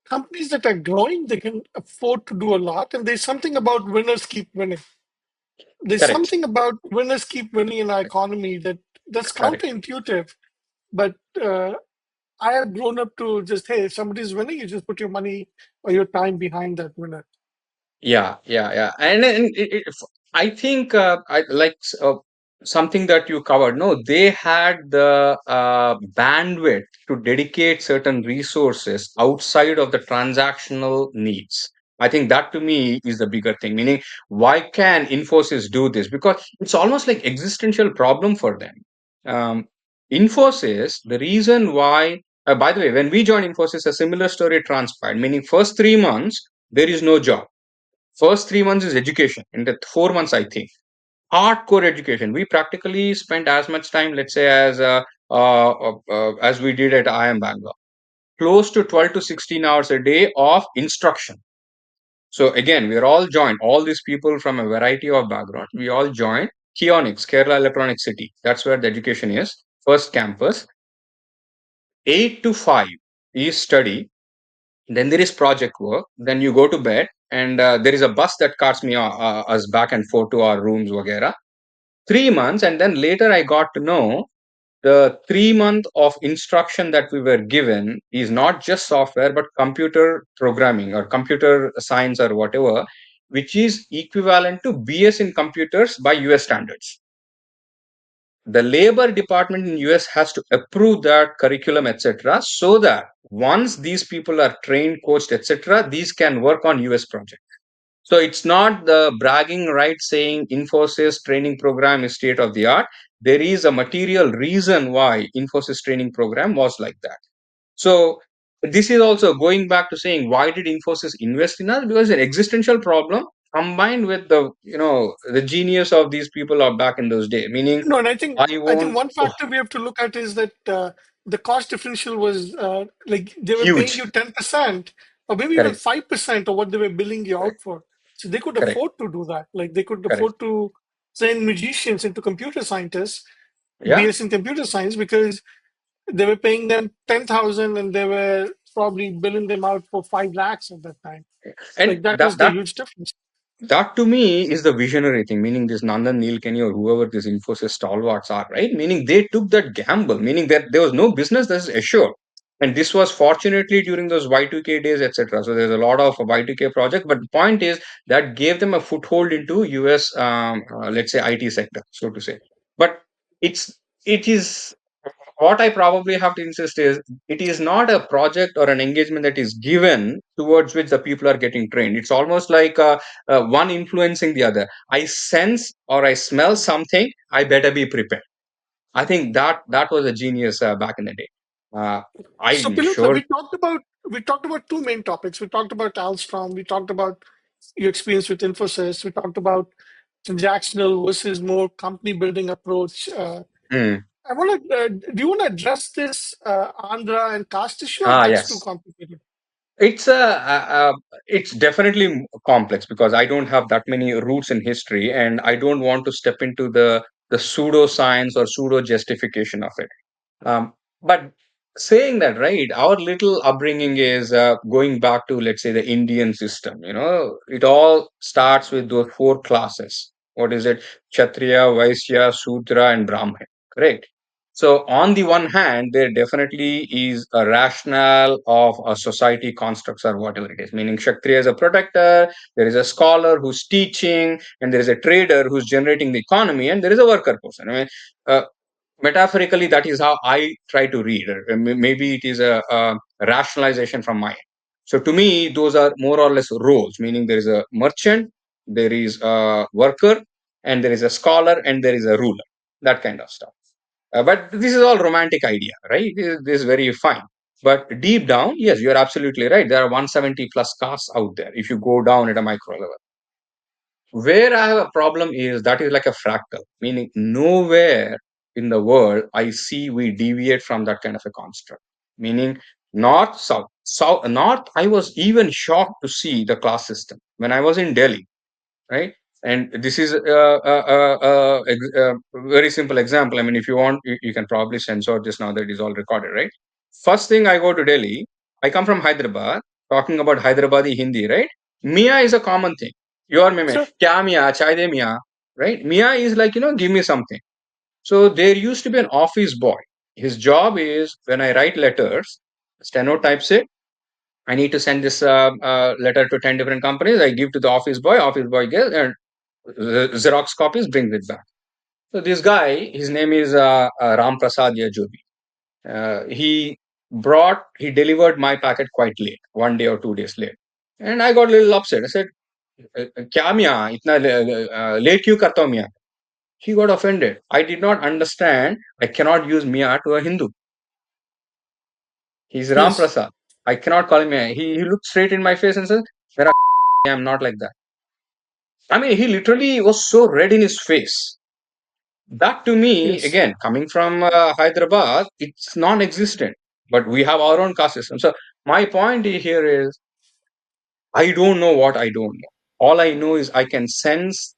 companies that are growing, they can afford to do a lot. And there's something about winners keep winning. There's correct, something about winners keep winning in our economy that's correct. counterintuitive. But I have grown up to just, hey, if somebody's winning, you just put your money or your time behind that winner. Yeah. And I think I like something that you covered. No, they had the bandwidth to dedicate certain resources outside of the transactional needs. I think that to me is the bigger thing. Meaning, why can Infosys do this? Because it's almost like existential problem for them. Um, Infosys, the reason why. By the way, when we joined Infosys, a similar story transpired. Meaning, first 3 months there is no job. First 3 months is education. In the 4 months, I think hardcore education. We practically spent as much time, let's say, as we did at IIM Bangalore, close to 12 to 16 hours a day of instruction. So again, we are all joined. All these people from a variety of background. We all joined Kionics, Kerala Electronic City. That's where the education is. First campus, 8 to 5 is study. Then there is project work. Then you go to bed, and there is a bus that carts me us back and forth to our rooms, वगैरह. 3 months, and then later I got to know the 3 month of instruction that we were given is not just software but computer programming or computer science or whatever, which is equivalent to BS in computers by US standards. The labor department in US has to approve that curriculum, etc., so that once these people are trained, coached, etc., these can work on US projects. So it's not the bragging right saying Infosys training program is state of the art. There is a material reason why Infosys training program was like that. So this is also going back to saying, why did Infosys invest in us? Because it's an existential problem combined with the genius of these people are back in those days. Meaning, No, and I think I I think won't. one Oh, factor we have to look at is that the cost differential was like they were paying huge. you 10% or maybe even Correct. 5% of what they were billing you Correct. out for. So they could Correct. afford to do that. Like they could Correct. afford to send magicians into computer scientists, Yeah. BS in computer science, because they were paying them 10,000 and they were probably billing them out for 5 lakhs at that time. And Like that that was the that huge difference. That to me is the visionary thing, meaning this Nandan Nilekani or whoever these Infosys stalwarts are, right? Meaning they took that gamble, meaning that there was no business that is assured. And this was fortunately during those Y2K days, etc. So there's a lot of Y2K projects, but the point is that gave them a foothold into US, let's say IT sector, so to say. But it is what I probably have to insist is it is not a project or an engagement that is given towards which the people are getting trained. It's almost like one influencing the other. I sense or I smell something, I better be prepared. I think that was a genius back in the day. Uh, So I Pilutla, sure. we talked about two main topics. We talked about Alstom. We talked about your experience with Infosys. We talked about transactional versus more company building approach. Mm, I want to. Do you want to address this Andhra and caste issue, or ah, that's too yes. complicated? It's it's definitely complex because I don't have that many roots in history, and I don't want to step into the pseudoscience or pseudo justification of it. But saying that, right, our little upbringing is going back to, let's say, the Indian system. It all starts with those four classes. What is it? Kshatriya, Vaishya, Sudra, and Brahmin. Correct. So, on the one hand, there definitely is a rationale of a society constructs or whatever it is. Meaning, Kshatriya is a protector, there is a scholar who's teaching, and there is a trader who's generating the economy, and there is a worker person. Uh, Metaphorically, that is how I try to read it. Maybe it is a rationalization from my end. So to me, those are more or less roles, meaning there is a merchant, there is a worker, and there is a scholar, and there is a ruler. That kind of stuff. But this is all romantic idea, right? This is very fine. But deep down, yes, you are absolutely right. There are 170 plus castes out there if you go down at a micro level. Where I have a problem is that is like a fractal, meaning nowhere in the world I see we deviate from that kind of a construct. Meaning north, south, south, north. I was even shocked to see the class system when I was in Delhi, right? And this is a very simple example. I mean, if you want, you can probably censor this now that it is all recorded, right? First thing I go to Delhi, I come from Hyderabad, talking about Hyderabadi Hindi, right? Mia is a common thing. Your meme, Sure. kya Mia, chai de Mia, right? Mia is like, give me something. So there used to be an office boy. His job is when I write letters, steno types it. I need to send this letter to 10 different companies. I give to the office boy gets, and Xerox copies, brings it back. So this guy, his name is Ram Prasad Yajobi. He delivered my packet quite late, 1 day or 2 days late. And I got a little upset. I said, क्या मियाँ इतना late क्यों करता हूँ मियाँ? He got offended. I did not understand. I cannot use Mia to a Hindu. He's Ram Yes. Prasad. I cannot call him Mia. He looked straight in my face and said, "Mera I'm not like that." I mean, he literally was so red in his face. That to me, Yes. again, coming from Hyderabad, it's non existent. But we have our own caste system. So, my point here is I don't know what I don't know. All I know is I can sense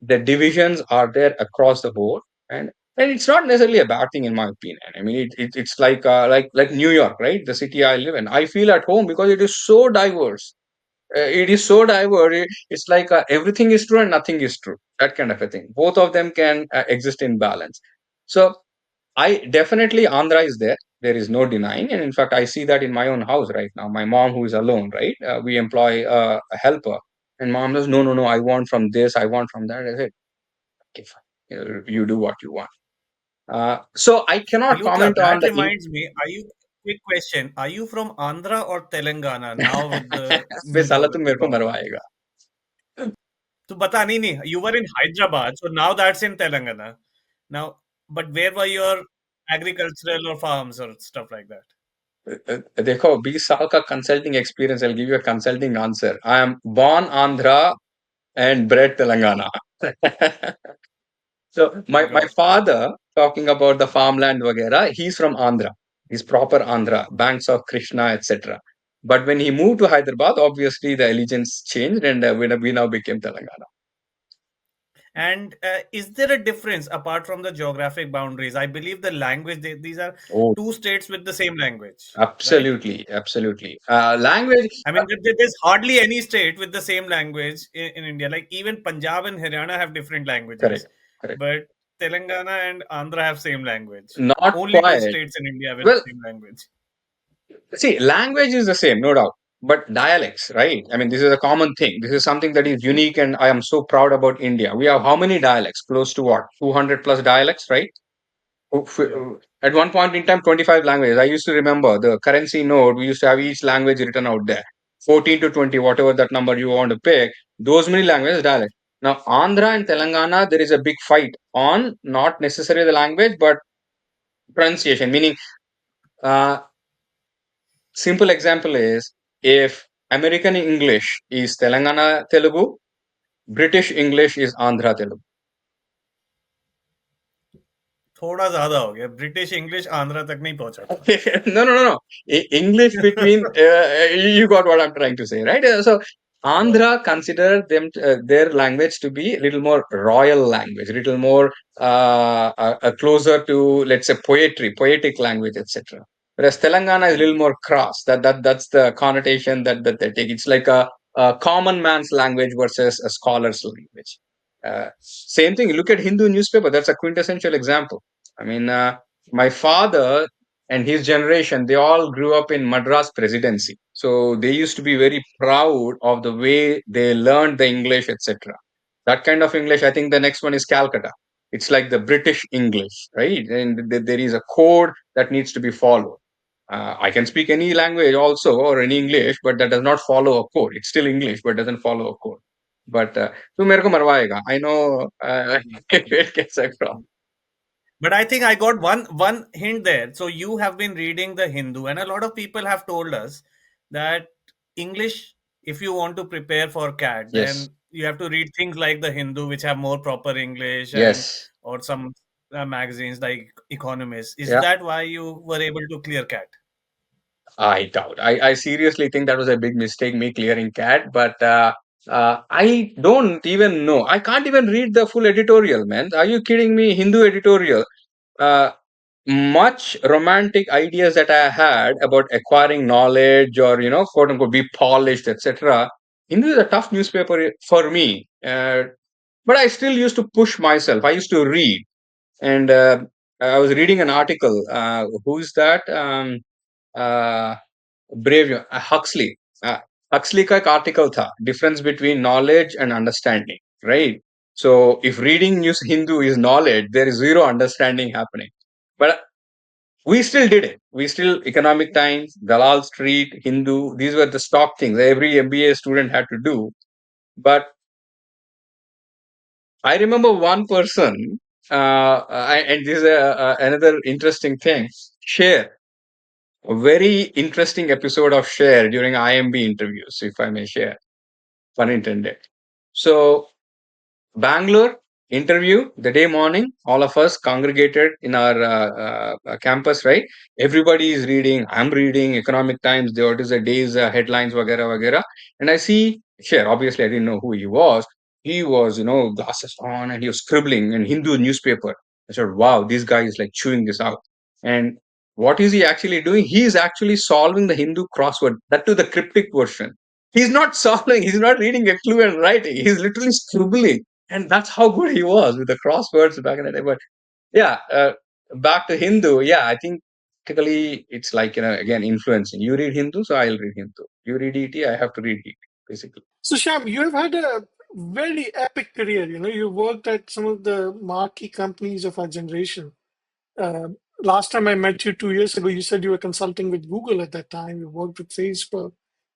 the divisions are there across the board. And it's not necessarily a bad thing in my opinion. I mean, it's like New York, right? The city I live in. I feel at home because it is so diverse. It is so diverse. It's like everything is true and nothing is true. That kind of a thing. Both of them can exist in balance. So I definitely Andhra is there. There is no denying, and in fact, I see that in my own house right now. My mom, who is alone, right? We employ a helper, and mom says, "No, no, no. I want from this. I want from that." I said, "Okay, fine. You do what you want." So I cannot Pilutla, comment on that the. reminds me, quick question. Are you from Andhra or Telangana now with the bay new साला तुम मेरे को government? मरवाएगा. So bata nahi, you were in Hyderabad, so now that's in Telangana. Now, but where were your agricultural or farms or stuff like that? देखो 20 साल का consulting experience. I'll give you a consulting answer. I am born Andhra and bred Telangana. So my Got it. father, talking about the farmland vagera, he's from Andhra. He's proper Andhra, banks of Krishna, etc. But when he moved to Hyderabad, obviously the allegiance changed and we now became Telangana. And is there a difference apart from the geographic boundaries? I believe the language, these are Oh, two states with the same language, right? absolutely, absolutely. Language, I mean, there's hardly any state with the same language in India. Like even Punjab and Haryana have different correct, languages, correct. but Telangana and Andhra have same language. Not Only two quite. states in India with Well, the same language. see, language is the same, no doubt, but dialects, right? I mean, this is a common thing. This is something that is unique, and I am so proud about India. We have how many dialects? Close to what? 200 plus dialects, right? Yeah. At one point in time, 25 languages. I used to remember the currency note, we used to have each language written out there. 14 to 20, whatever that number you want to pick, those many languages, dialect. Now, Andhra and Telangana, there is a big fight on not necessarily the language, but pronunciation, meaning, uh, simple example is if American English is Telangana Telugu, British English is Andhra Telugu. थोड़ा ज्यादा हो गया British English Andhra तक नहीं पहुंचा था No, no, no, no. English between, you got what I'm trying to say, right? So Andhra consider them their language to be a little more royal language, a little more closer to, let's say, poetry, poetic language, etc. Whereas Telangana is a little more cross. That's the connotation that they take. It's like a common man's language versus a scholar's language. Same thing. Look at Hindu newspaper. That's a quintessential example. I mean, my father and his generation, they all grew up in Madras presidency, so they used to be very proud of the way they learned the English, etc. That kind of English. I think the next one is Calcutta. It's like the British English, right? And there is a code that needs to be followed. I can speak any language also, or any English, but that does not follow a code. It's still English but doesn't follow a code. But तू मेरे को मरवाएगा, I know. It gets across. but I think I got one hint there. So you have been reading the Hindu, and a lot of people have told us that English, if you want to prepare for CAT, Yes, then you have to read things like the Hindu, which have more proper English, and yes. or some magazines like Economist. Is Yeah, that why you were able to clear CAT? I doubt. I seriously think that was a big mistake, me clearing CAT. But I don't even know. I can't even read the full editorial, man. Are you kidding me? Hindu editorial. Uh, Much romantic ideas that I had about acquiring knowledge, or quote unquote be polished, etc. Hindu is a tough newspaper for me. But I still used to push myself. I used to read, and I was reading an article. Who's that? Uh, Brave Huxley. Uh, Huxley का एक article था, difference between knowledge and understanding, right? So if reading news Hindu is knowledge, there is zero understanding happening. But we still did it. We still Economic Times, Dalal Street, Hindu. These were the stock things every MBA student had to do. But I remember one person, and this is another interesting thing. Share a very interesting episode of Share during IMB interviews, if I may share. Pun intended. So Bangalore interview the day morning, all of us congregated in our campus, right? Everybody is reading. I'm reading Economic Times. What is the day's headlines, vagera, vagera. And I see, sure, obviously I didn't know who he was. He was, glasses on, and he was scribbling in Hindu newspaper. I said, wow, this guy is like chewing this out. And what is he actually doing? He is actually solving the Hindu crossword, that to the cryptic version. He's not solving, he's not reading a clue and writing. He's literally scribbling, and that's how good he was with the crosswords back in the day. But yeah, back to Hindu. Yeah, I think typically it's like, again, influencing. You read Hindu, so I'll read Hindu. You read ET, I have to read ET, basically. So, Shyam, you have had a very epic career. You worked at some of the marquee companies of our generation. Uh, Last time I met you 2 years ago, you said you were consulting with Google at that time. You worked with Facebook,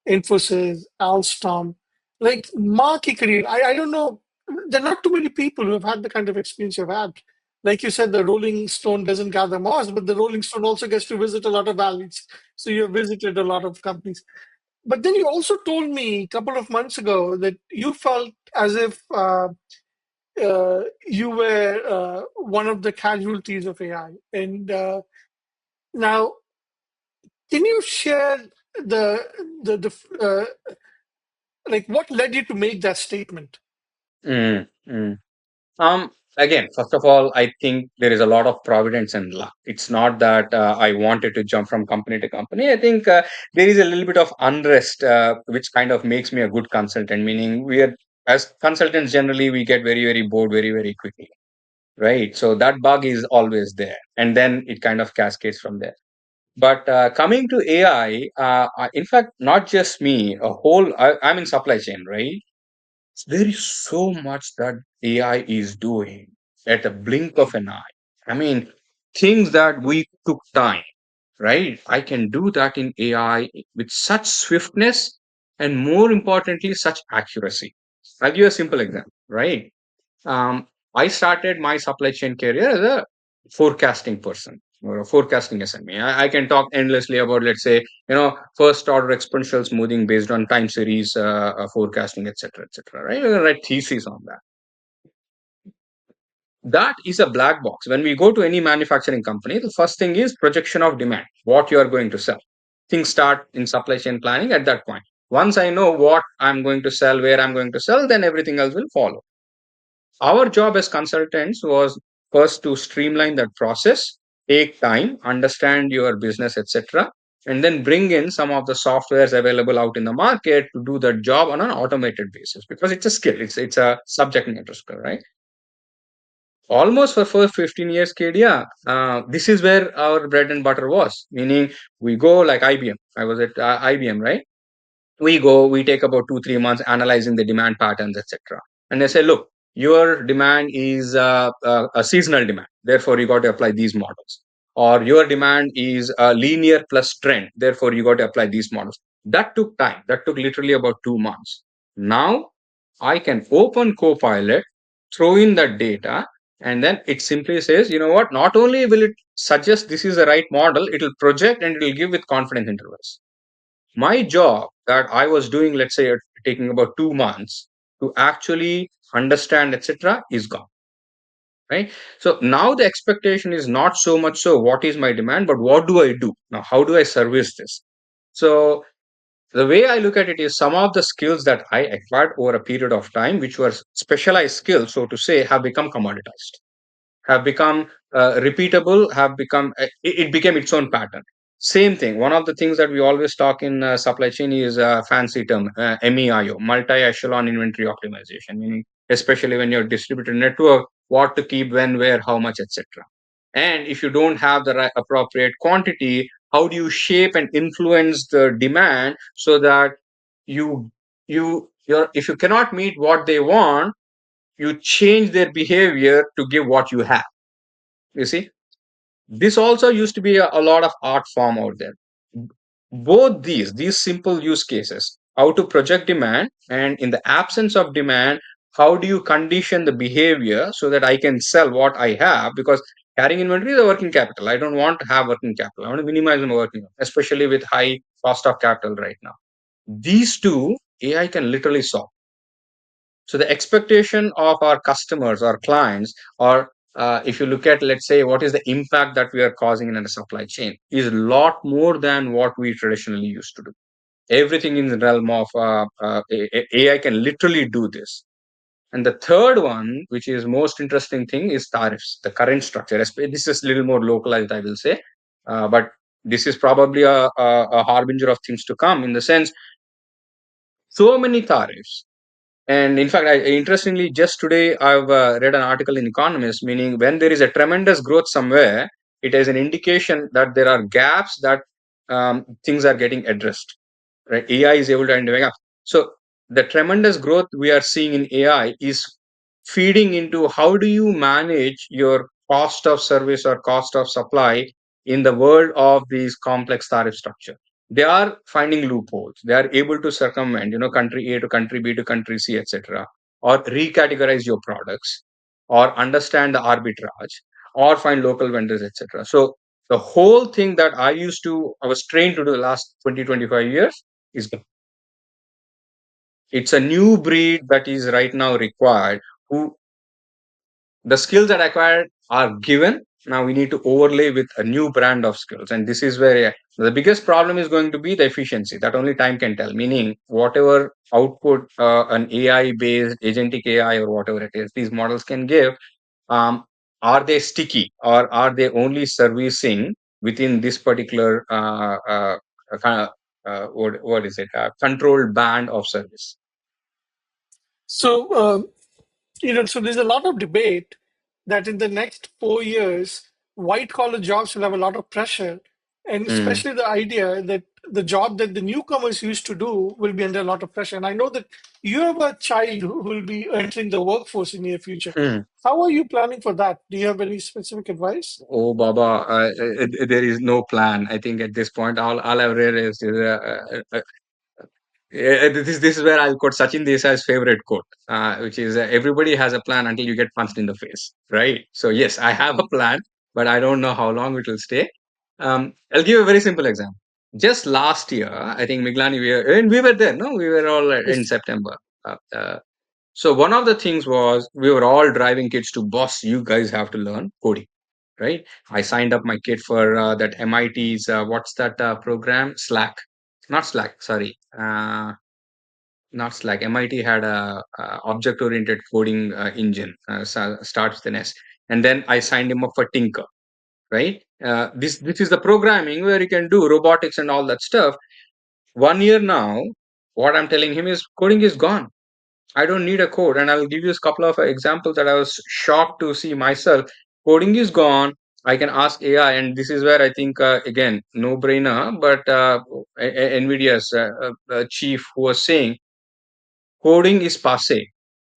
Infosys, Alstom, like marquee career. I don't know. There are not too many people who have had the kind of experience you've had. Like you said, the Rolling Stone doesn't gather moss, but the Rolling Stone also gets to visit a lot of valleys. So you have visited a lot of companies. But then you also told me a couple of months ago that you felt as if you were one of the casualties of AI. And now, can you share the like what led you to make that statement? Mm, mm. Again, first of all, I think there is a lot of providence and luck. It's not that I wanted to jump from company to company. I think there is a little bit of unrest, which kind of makes me a good consultant. Meaning, we are as consultants generally we get very very bored very very quickly, right? So that bug is always there, and then it kind of cascades from there. But coming to AI, in fact, not just me, I'm in supply chain, right? There is so much that AI is doing at a blink of an eye. I mean, things that we took time, right? I can do that in AI with such swiftness and more importantly, such accuracy. I'll give you a simple example, right? Um, I started my supply chain career as a forecasting person or a forecasting SME. I can talk endlessly about, let's say, first order exponential smoothing based on time series forecasting, etc., etc. Right? You can write thesis on that. That is a black box. When we go to any manufacturing company, the first thing is projection of demand, what you are going to sell. Things start in supply chain planning at that point. Once I know what I'm going to sell, where I'm going to sell, then everything else will follow. Our job as consultants was first to streamline that process, take time, understand your business, etc., and then bring in some of the softwares available out in the market to do that job on an automated basis because it's a skill, it's a subject matter skill, right? Almost for first 15 years, Kedia, this is where our bread and butter was. Meaning, we go like IBM. I was at IBM, right? We take about 2 3 months analyzing the demand patterns, etc. And they say, look, your demand is a seasonal demand, therefore you got to apply these models. Or your demand is a linear plus trend, therefore you got to apply these models. That took time. That took literally about 2 months. Now I can open Copilot, throw in that data, and then it simply says, you know what, not only will it suggest this is the right model, it will project and it will give with confidence intervals. My job that I was doing, let's say, taking about 2 months to actually understand, etc., is gone. Right. So now the expectation is not so much so what is my demand, but what do I do now? How do I service this? So the way I look at it is some of the skills that I acquired over a period of time, which were specialized skills, so to say, have become commoditized, have become repeatable, have become it became its own pattern. Same thing. One of the things that we always talk in supply chain is a fancy term, MEIO, multi-echelon inventory optimization, meaning especially when you're distributed network, what to keep, when, where, how much, etc. And if you don't have the right, appropriate quantity, how do you shape and influence the demand so that you if you cannot meet what they want, you change their behavior to give what you have. You see, this also used to be a lot of art form out there. Both these simple use cases, how to project demand, and in the absence of demand, how do you condition the behavior so that I can sell what I have? Because carrying inventory is a working capital. I don't want to have working capital. I want to minimize my working capital, especially with high cost of capital right now. These two AI can literally solve. So the expectation of our customers or clients, or if you look at, let's say, what is the impact that we are causing in a supply chain, is a lot more than what we traditionally used to do. Everything in the realm of AI can literally do this. And the third one, which is most interesting thing, is tariffs. The current structure. This is a little more localized, I will say, but this is probably a harbinger of things to come. In the sense, so many tariffs. And in fact, interestingly, just today I've read an article in Economist, meaning when there is a tremendous growth somewhere, it is an indication that there are gaps that things are getting addressed. Right? AI is able to identify gaps. So the tremendous growth we are seeing in AI is feeding into how do you manage your cost of service or cost of supply in the world of these complex tariff structure. They are finding loopholes. They are able to circumvent, country A to country B to country C, etc., or recategorize your products, or understand the arbitrage, or find local vendors, etc. So the whole thing that I was trained to do the last 20 25 years is gone. It's a new breed that is right now required. Who The skills that acquired are given. Now we need to overlay with a new brand of skills, and this is where The biggest problem is going to be the efficiency that only time can tell, meaning whatever output an AI based agentic AI or whatever it is, these models can give, um, are they sticky or are they only servicing within this particular kind of what is it controlled band of service? So, so there's a lot of debate that in the next 4 years, white collar jobs will have a lot of pressure, and Hmm. especially the idea that the job that the newcomers used to do will be under a lot of pressure. And I know that you have a child who will be entering the workforce in the near future. Hmm. How are you planning for that? Do you have any specific advice? Oh, Baba, there is no plan. I think at this point, all I've realized is this is where I'll quote Sachin Desai's favorite quote, which is everybody has a plan until you get punched in the face, right? So yes, I have a plan, but I don't know how long it will stay. I'll give a very simple example. Just last year, I think Miglani, and we were there, no? We were all in Yes. September. So one of the things was we were all driving kids to boss. You guys have to learn coding, right? I signed up my kid for that MIT's what's that program? Slack, not Slack. Sorry, not Slack. MIT had a object-oriented coding engine, starts with an S, and then I signed him up for Tinker. Right? This is the programming where you can do robotics and all that stuff. 1 year now, what I'm telling him is coding is gone. I don't need a code, and I'll give you a couple of examples that I was shocked to see myself. Coding is gone. I can ask AI, and this is where I think again no brainer. But Nvidia's chief who was saying coding is passe.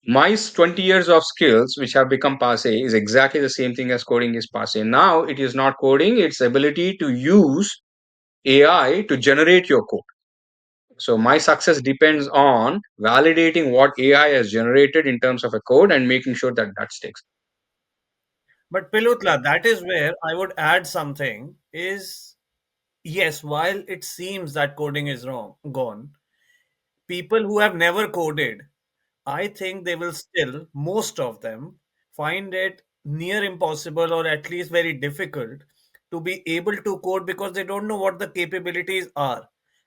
My 20 years of skills, which have become passe, is exactly the same thing as coding is passe. Now it is not coding; it's ability to use AI to generate your code. So my success depends on validating what AI has generated in terms of a code and making sure that that sticks. But Pilutla, that is where I would add something is yes, while it seems that coding is gone, people who have never coded, I think they will still, most of them, find it near impossible or at least very difficult to be able to code because they don't know what the capabilities are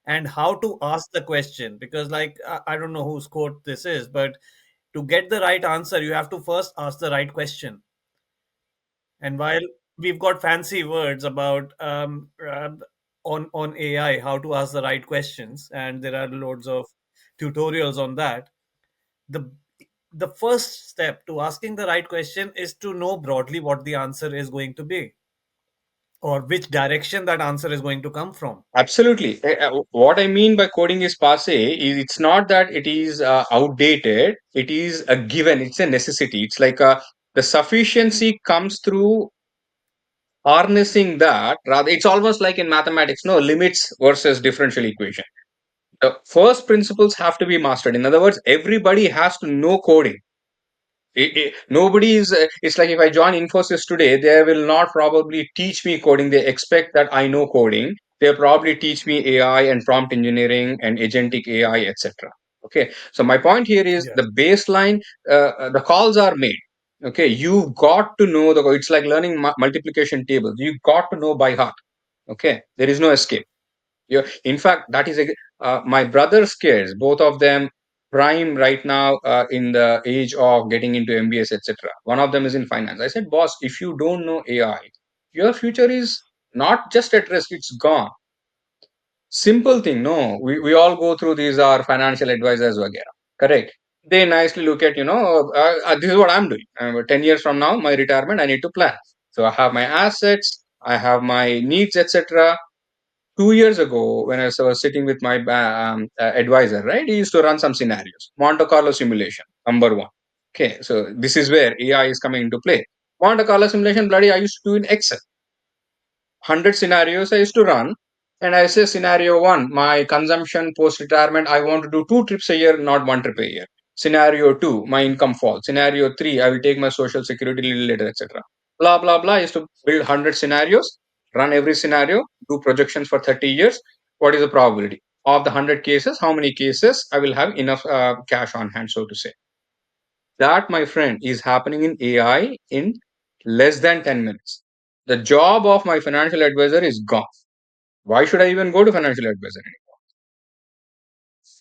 and how to ask the question. Because, like, I don't know whose quote this is, but to get the right answer, you have to first ask the right question. And while we've got fancy words about on AI how to ask the right questions, and there are loads of tutorials on that, the the first step to asking the right question is to know broadly what the answer is going to be or which direction that answer is going to come from. Absolutely. What I mean by coding is passe is it's not that it is outdated. It is a given. It's a necessity. It's like the sufficiency comes through harnessing that. Rather, it's almost like in mathematics, no limits versus differential equation. The first principles have to be mastered. In other words, everybody has to know coding. Nobody is. It's like if I join Infosys today, they will not probably teach me coding. They expect that I know coding. They'll probably teach me AI and prompt engineering and agentic AI, etc. Okay. So my point here is Yes. the baseline. The calls are made. Okay. You've got to know the. It's like learning multiplication tables. You've got to know by heart. Okay. There is no escape. Yeah, in fact, that is my brother's kids, both of them prime right now in the age of getting into MBS, etc. One of them is in finance. I said, boss, if you don't know AI, your future is not just at risk, it's gone. Simple thing, no. We all go through these are financial advisors, vagera. Correct. They nicely look at, this is what I'm doing. 10 years from now, my retirement, I need to plan. So I have my assets, I have my needs, etc. 2 years ago when I was sitting with my advisor, right, he used to run some scenarios. Monte Carlo simulation, number one. Okay, so this is where AI is coming into play. Monte Carlo simulation, bloody, I used to do in Excel. 100 scenarios I used to run. And I say scenario one, my consumption post retirement, I want to do 2 trips a year, not 1 trip a year. Scenario two, my income falls. Scenario three, I will take my social security little later, etc. Blah, blah, blah. I used to build 100 scenarios, run every scenario, do projections for 30 years. What is the probability? Of the 100 cases, how many cases I will have enough cash on hand, so to say. That, my friend, is happening in AI in less than 10 minutes. The job of my financial advisor is gone. Why should I even go to financial advisor?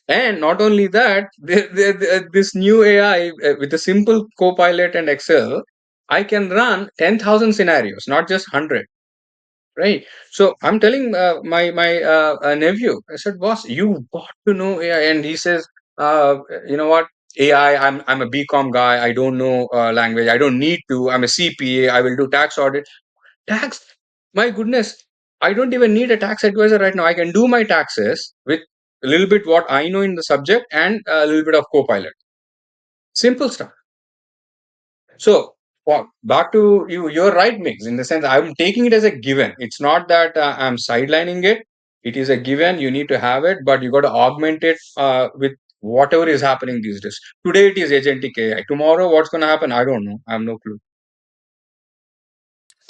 And not only that, this new AI with a simple Copilot and Excel, I can run 10,000 scenarios, not just 100. Right. So I'm telling my nephew, I said, boss, you got to know AI. And he says, you know what? AI, I'm a BCom guy. I don't know language. I don't need to. I'm a CPA. I will do tax audit. Tax, my goodness, I don't even need a tax advisor right now. I can do my taxes with a little bit what I know in the subject and a little bit of Copilot. Simple stuff. So, back to you, you're right, Mix, in the sense I'm taking it as a given. It's not that I'm sidelining it. It is a given. You need to have it, but you got to augment it with whatever is happening these days. Today it is agentic AI. Tomorrow, what's going to happen? I don't know. I have no clue.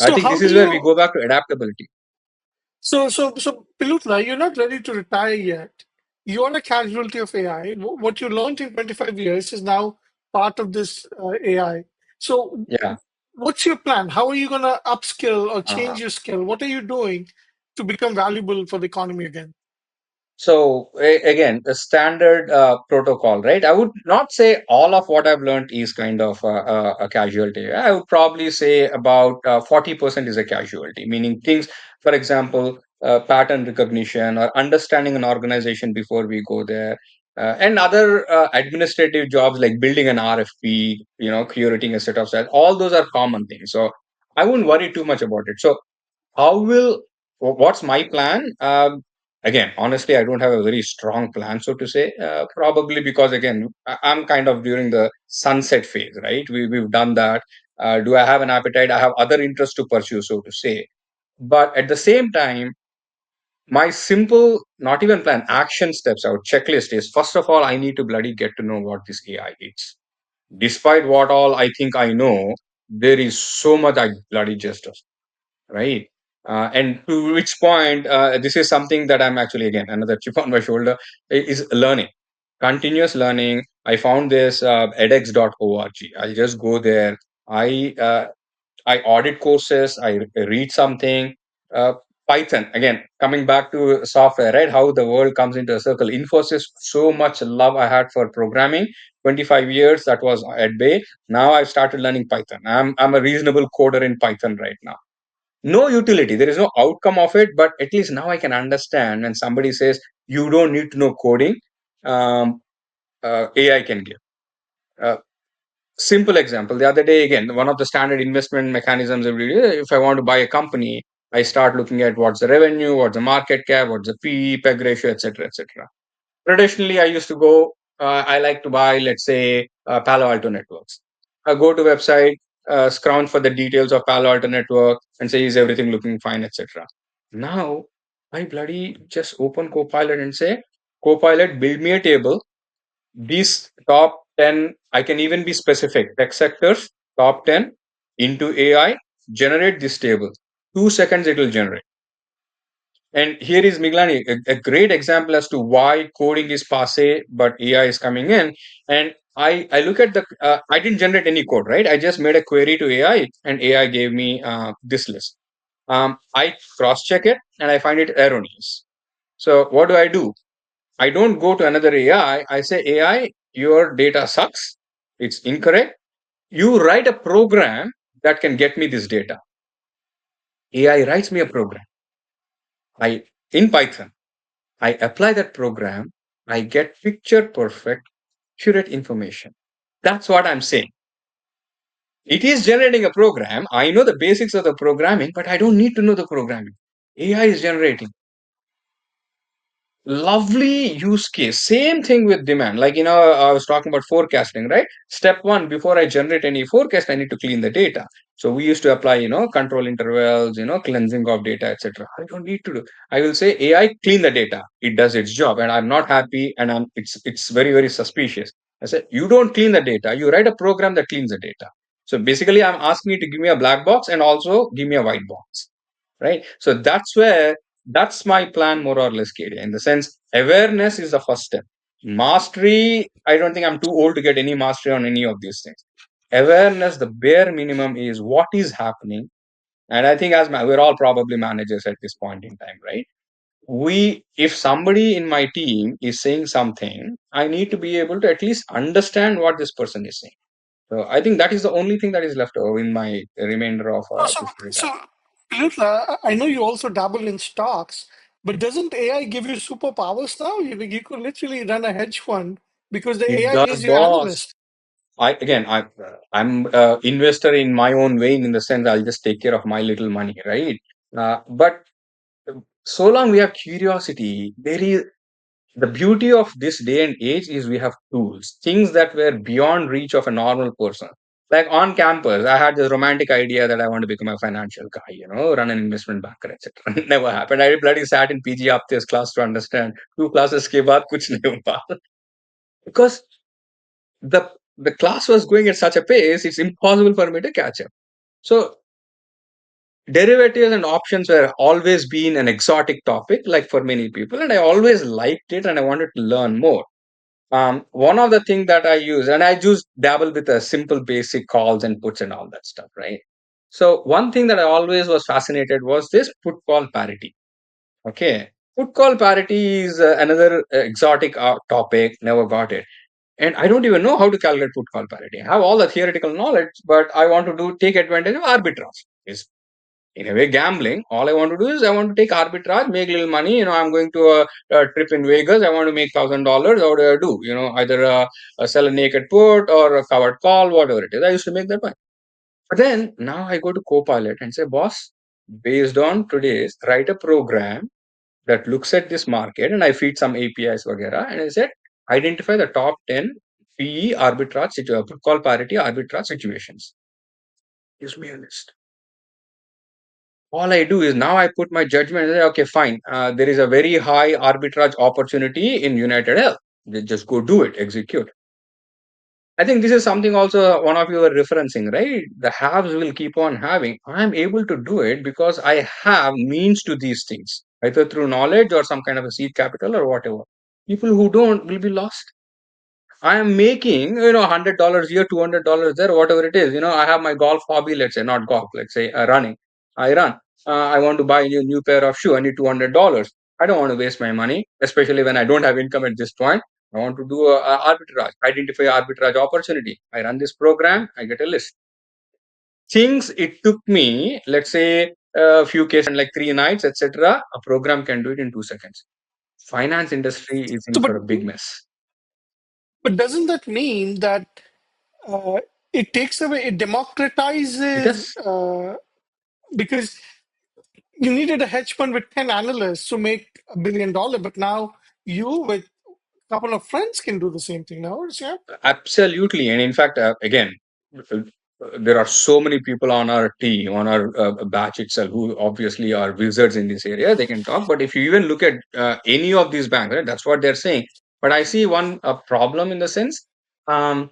I So think how this do is where we you go back to adaptability. so Pilutla, you're not ready to retire yet. You're a casualty of AI. What you learned in 25 years is now part of this AI. So Yeah. what's your plan? How are you going to upskill or Uh-huh. change your skill? What are you doing to become valuable for the economy again? So again, the standard protocol, right? I would not say all of what I've learned is kind of a casualty. I would probably say about 40% is a casualty, meaning things, for example, pattern recognition or understanding an organization before we go there, and other administrative jobs like building an RFP, curating a set of sets. All those are common things. So I wouldn't worry too much about it. So how will what's my plan? Again, honestly, I don't have a very strong plan, so to say. Probably because again, I'm kind of during the sunset phase, right? We've done that. Do I have an appetite? I have other interests to pursue, so to say. But at the same time, my simple, not even plan, action steps out checklist is, first of all, I need to bloody get to know what this AI is. Despite what all I think I know, there is so much I bloody just don't, right? And to which point, this is something that I'm actually, again, another chip on my shoulder is learning, continuous learning. I found this edX.org. I just go there. I uh, I audit courses. I read something. Uh, Python, again, coming back to software, right? How the world comes into a circle. Infosys, so much love I had for programming. 25 years that was at bay. Now I've started learning Python. I'm a reasonable coder in Python right now. No utility, there is no outcome of it, but at least now I can understand when somebody says you don't need to know coding. um, AI can give uh, simple example. The other day, again, one of the standard investment mechanisms every day, if I want to buy a company, I start looking at what's the revenue, what's the market cap, what's the PE, peg ratio, etc., etc. Traditionally, I used to go, I like to buy, let's say, Palo Alto Networks. I go to website, scrounge for the details of Palo Alto Network and say, is everything looking fine, etc. Now, I bloody just open Copilot and say, Copilot, build me a table. These top 10, I can even be specific, tech sectors, top 10 into AI, generate this table. 2 seconds it will generate. And here is Miglani, a great example as to why coding is passe, but AI is coming in. And I look at I didn't generate any code, right? I just made a query to AI and AI gave me this list. I cross check it and I find it erroneous. So what do? I don't go to another AI. I say, AI, your data sucks. It's incorrect. You write a program that can get me this data. AI writes me a program. I in Python. I apply that program, I get picture perfect, accurate information. That's what I'm saying. It is generating a program. I know the basics of the programming, but I don't need to know the programming. AI is generating. Lovely use case. Same thing with demand. Like, I was talking about forecasting, right? Step one, before I generate any forecast, I need to clean the data. So we used to apply, control intervals, cleansing of data, etc. I don't need to do. I will say AI clean the data. It does its job, and I'm not happy, and it's very very suspicious. I said you don't clean the data. You write a program that cleans the data. So basically, I'm asking you to give me a black box and also give me a white box, right? So that's my plan, more or less, KD. In the sense, awareness is the first step. Mastery, I don't think I'm too old to get any mastery on any of these things. Awareness, the bare minimum is what is happening. And I think we're all probably managers at this point in time, right? if somebody in my team is saying something, I need to be able to at least understand what this person is saying. So I think that is the only thing that is left over in my remainder of Oh, so, this career. so Pilutla, I know you also dabble in stocks, but doesn't AI give you superpowers now? You could literally run a hedge fund because the It AI does, is your boss. analyst. I'm investor in my own way, in the sense I'll just take care of my little money, right? But so long we have curiosity, there is the beauty of this day and age is we have tools, things that were beyond reach of a normal person. Like on campus, I had this romantic idea that I want to become a financial guy, run an investment banker, etc. Never happened. I bloody sat in PG Apte's class to understand. Two classes ke baad kuch nahi hua. Because the class was going at such a pace, it's impossible for me to catch up. So derivatives and options were always been an exotic topic, like for many people, and I always liked it and I wanted to learn more. One of the things that I use, and I just dabble with a simple basic calls and puts and all that stuff, right? So one thing that I always was fascinated was this put call parity. Okay, put call parity is another exotic topic. Never got it, and I don't even know how to calculate put call parity. I have all the theoretical knowledge, but I want to take advantage of arbitrage. Is in a way gambling. All I want to do is I want to take arbitrage, make little money. I'm going to a trip in Vegas. I want to make $1,000. How do I do? Either sell a naked put or a covered call, whatever it is. I used to make that money. But then now I go to Copilot and say, boss, based on today's, write a program that looks at this market, and I feed some APIs, vagera, and I said, identify the top 10 PE arbitrage put call parity arbitrage situations. Gives me a list. All I do is now I put my judgment and say, okay, fine. There is a very high arbitrage opportunity in United Health. Just go do it, execute. I think this is something also one of you were referencing, right? The haves will keep on having. I'm able to do it because I have means to these things, either through knowledge or some kind of a seed capital or whatever. People who don't will be lost. I am making, $100 here, $200 there, whatever it is. I have my golf hobby, let's say, not golf, let's say running. I run. I want to buy a new pair of shoe. I need $200. I don't want to waste my money, especially when I don't have income at this point. I want to do a arbitrage, identify arbitrage opportunity. I run this program, I get a list. Things it took me, let's say, a few cases, like 3 nights, etc. A program can do it in 2 seconds. Finance industry is in So, for a big mess. but doesn't that mean that uh, it takes away, it It democratizes, is because you needed a hedge fund with 10 analysts to make $1 billion, but now you with a couple of friends can do the same thing now, yeah? absolutely. And in fact, again, uh, there are so many people on our team, on our batch itself, who obviously are wizards in this area. They can talk. But if you even look at any of these banks, right, that's what they're saying. But I see one problem in the sense. Um,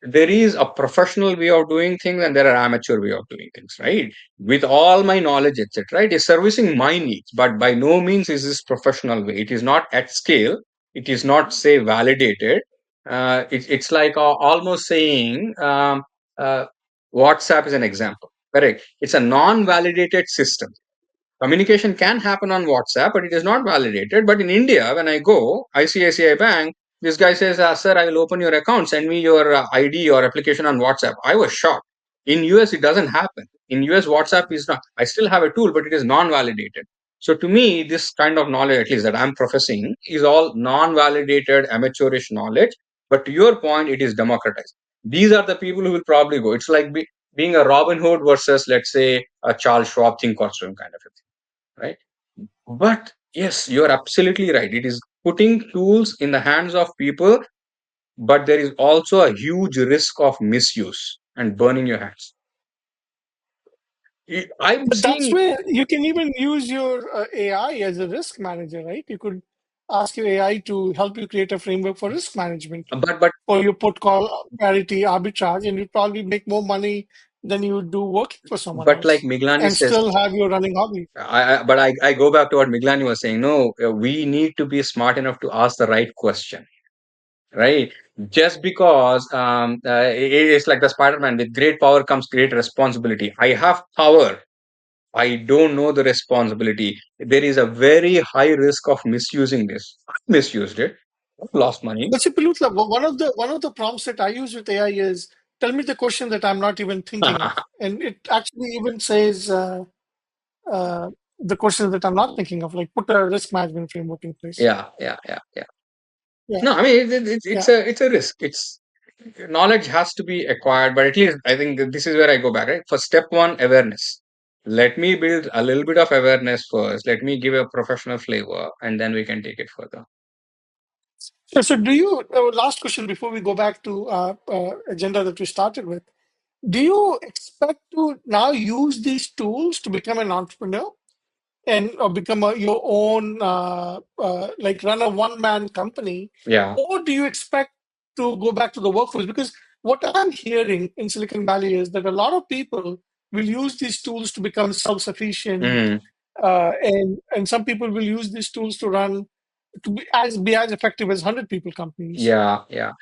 there is a professional way of doing things and there are amateur way of doing things, right? With all my knowledge, etc., it is servicing my needs, but by no means is this professional way. It is not at scale. It is not, say, validated. It's like almost saying WhatsApp is an example, correct? It's a non-validated system. Communication can happen on WhatsApp, but it is not validated. But in India, when I go, ICICI Bank, this guy says, sir, I will open your account. Send me your ID or application on WhatsApp. I was shocked. In US, it doesn't happen. In US, WhatsApp is not. I still have a tool, but it is non-validated. So to me, this kind of knowledge, at least that I'm professing, is all non-validated, amateurish knowledge. But to your point, it is democratized. These are the people who will probably go. It's like being a Robin Hood versus, let's say, a Charles Schwab think or swim kind of a thing, right? But yes, you're absolutely right. It is putting tools in the hands of people, but there is also a huge risk of misuse and burning your hands. I'm But that's seeing, where you can even use your AI as a risk manager, right? You could ask your AI to help you create a framework for risk management but for your put call parity arbitrage, and you'd probably make more money than you would do working for someone like else Miglani and says, still have your running hobby. I go back to what Miglani was saying. No, we need to be smart enough to ask the right question, right? Just because it's like the Spider-Man, with great power comes great responsibility. I have power. I don't know the responsibility. There is a very high risk of misusing this. I misused it, lost money. But see, Pilutla, one of the prompts that I use with AI is tell me the question that I'm not even thinking of, and it actually even says uh, the questions that I'm not thinking of, like put a risk management framework in place. Yeah, yeah, yeah, yeah. Yeah, No, I mean yeah. it's a risk. It's knowledge has to be acquired, but at least I think that this is where I go back. Right, for step one, awareness. Let me build a little bit of awareness first. Let me give a professional flavor, and then we can take it further. So do you? Last question before we go back to agenda that we started with. Do you expect to now use these tools to become an entrepreneur and or become your own, like run a one-man company, Yeah. or do you expect to go back to the workforce? Because what I'm hearing in Silicon Valley is that a lot of people will use these tools to become self-sufficient, Mm, and some people will use these tools to run to be as effective as 100 people companies. yeah. Yeah.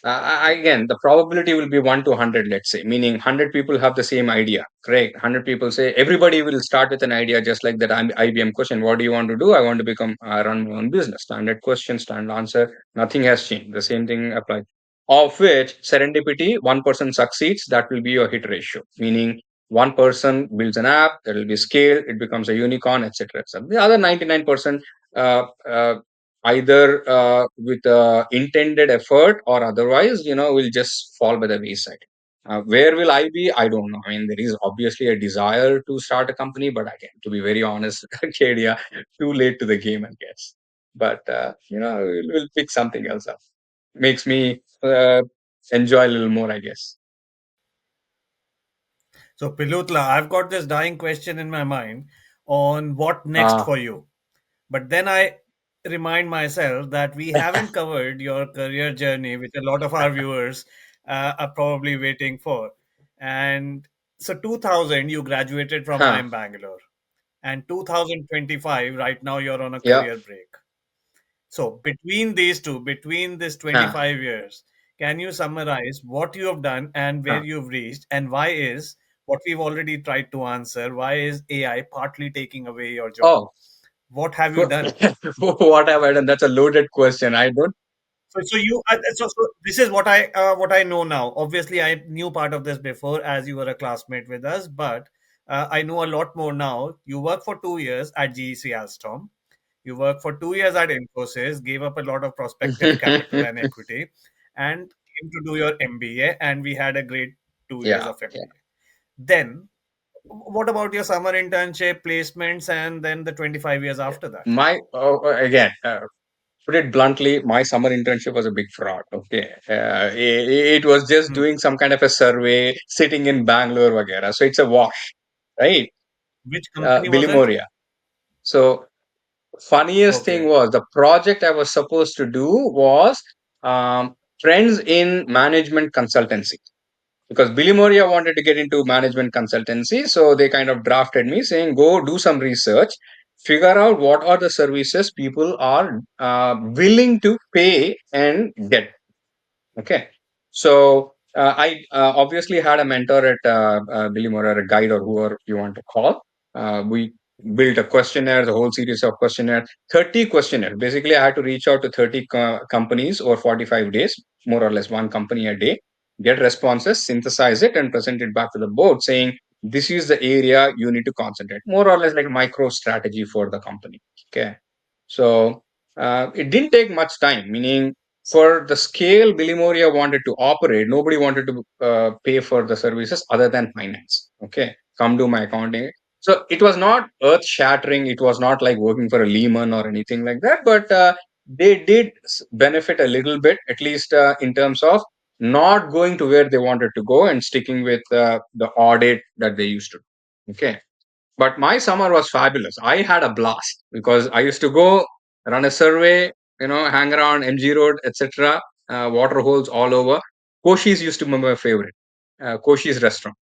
Again, the probability will be 1 to 100, let's say, meaning 100 people have the same idea, correct? 100 people say, everybody will start with an idea just like that IBM question. What do you want to do? I want to become, run my own business. Standard question, standard answer. Nothing has changed. The same thing applies. Of which serendipity, one person succeeds, that will be your hit ratio, meaning one person builds an app, that will be scaled, it becomes a unicorn, etc. etc. The other 99%, uh, uh, either with intended effort or otherwise, will just fall by the wayside. Where will I be? I don't know. I mean, there is obviously a desire to start a company, but again, to be very honest, Arcadia, too late to the game, I guess. But we'll pick something else up. Makes me enjoy a little more, I guess. So, Pilutla, I've got this dying question in my mind on what next Ah, for you. But then I remind myself that we haven't covered your career journey, which a lot of our viewers are probably waiting for. And so, 2000, you graduated from huh, IIM Bangalore, and 2025, right now, you're on a yeah, career break. So, between these two, between this huh, 25 years, can you summarize what you have done and huh. where you've reached, and why is what we've already tried to answer? Why is AI partly taking away your job? Oh, What have you done? what have I done? That's a loaded question. I don't. So this is what I know now. Obviously, I knew part of this before as you were a classmate with us, but I know a lot more now. You work for 2 years at GEC Alstom. You worked for 2 years at Infosys, gave up a lot of prospective capital and equity, and came to do your MBA. And we had a great 2 years Yeah, of yeah. MBA. Then, what about your summer internship placements and then the 25 years after that? My again, put it bluntly, my summer internship was a big fraud. Okay, it was just Hmm. doing some kind of a survey, sitting in Bangalore, vagera. So it's a wash, right? Which company was Billy it? Moria. So funniest thing Okay. was the project I was supposed to do was friends in management consultancy, because Billy Moria wanted to get into management consultancy. So they kind of drafted me saying, go do some research, figure out what are the services people are willing to pay and get. Okay. So I obviously had a mentor at Billy Moore, a guide or whoever you want to call. We built a questionnaire, the whole series of questionnaire, 30 questionnaire. Basically, I had to reach out to 30 companies over 45 days, more or less one company a day, get responses, synthesize it, and present it back to the board saying, this is the area you need to concentrate, more or less like a micro strategy for the company. Okay. So it didn't take much time, meaning for the scale Billy Moria wanted to operate, nobody wanted to pay for the services other than finance. Okay, come do my accounting. So it was not earth shattering. It was not like working for a Lehman or anything like that. But they did benefit a little bit, at least in terms of not going to where they wanted to go and sticking with the audit that they used to do. Okay, but my summer was fabulous. I had a blast because I used to go run a survey, hang around MG Road, etc. Water holes all over. Koshi's used to be my favorite. Koshi's restaurant.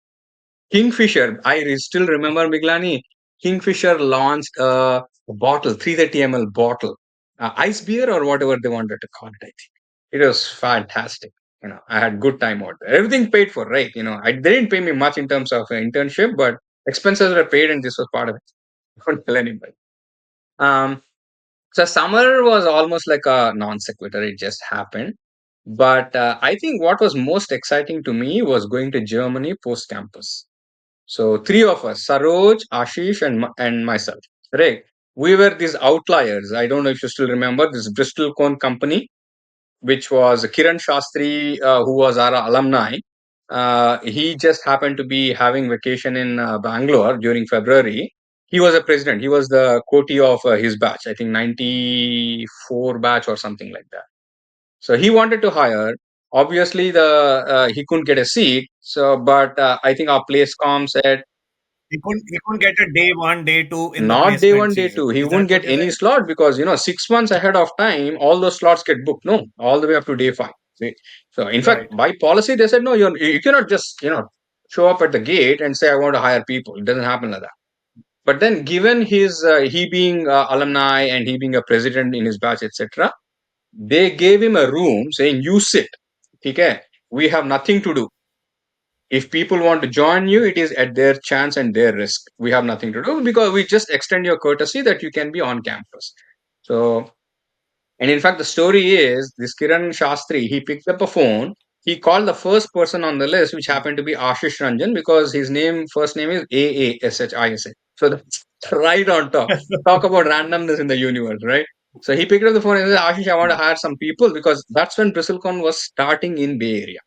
Kingfisher, still remember Miglani. Kingfisher launched a bottle, 330 ml bottle, ice beer or whatever they wanted to call it. I think it was fantastic. I had good time out there. Everything paid for, right? They didn't pay me much in terms of internship, but Expenses were paid, and this was part of it. Don't tell anybody. Um, so summer was almost like a non sequitur. It just happened. But I think what was most exciting to me was going to Germany post campus. So three of us, Saroj, Ashish, and myself. Right. We were these outliers. I don't know if you still remember this Bristol Cone company, which was Kiran Shastri, who was our alumni. He just happened to be having vacation in Bangalore during February. He was a president. He was the Koti of his batch, I think 94 batch or something like that. So he wanted to hire. Obviously, the he couldn't get a seat. So, but I think our place com said He couldn't get a day one, day two in the not day placement one, day two. season. He Is won't that get what you're any saying? slot because 6 months ahead of time, all those slots get booked. No, all the way up to day five. See? So in fact, Right. by policy, they said no, you cannot just show up at the gate and say I want to hire people. It doesn't happen like that. But then, given his he being alumni and he being a president in his batch, etc., they gave him a room saying you sit. Okay, we have nothing to do. If people want to join you, it is at their chance and their risk. We have nothing to do because we just extend your courtesy that you can be on campus. So, and in fact, the story is this Kiran Shastri, he picked up a phone. He called the first person on the list, which happened to be Ashish Ranjan because his first name is AASHISH. So that's right on top. Talk about randomness in the universe, right? So he picked up the phone and said, Ashish, I want to hire some people because that's when BristleCon was starting in Bay Area.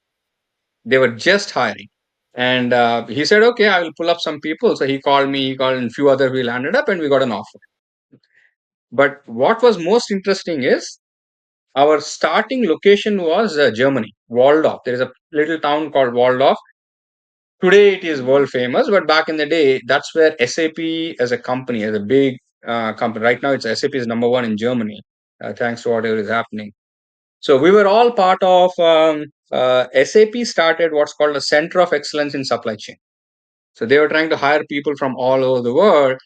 They were just hiring. And he said, okay, I will pull up some people. So he called and a few others. We landed up and we got an offer. But what was most interesting is our starting location was Germany, Waldorf. There is a little town called Waldorf. Today it is world famous, but back in the day, that's where SAP as a company, as a big company. Right now, it's SAP is number one in Germany, thanks to whatever is happening. So we were all part of SAP started what's called a Center of Excellence in Supply Chain. So they were trying to hire people from all over the world.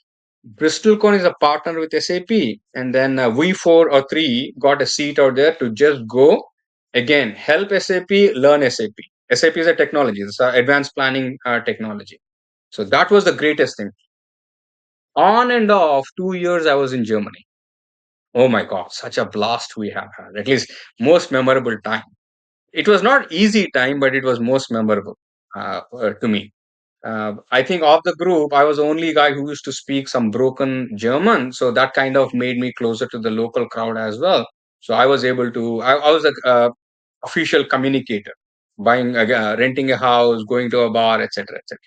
Bristolcon is a partner with SAP, and then we four or three got a seat out there to just go again help SAP learn SAP. SAP is a technology, it's an advanced planning technology. So that was the greatest thing. On and off 2 years, I was in Germany. Oh my God, such a blast we have had. At least most memorable time. It was not easy time, but it was most memorable to me. I think of the group, I was the only guy who used to speak some broken German, so that kind of made me closer to the local crowd as well. So I was able to. I was a official communicator, renting a house, going to a bar, etc., etc.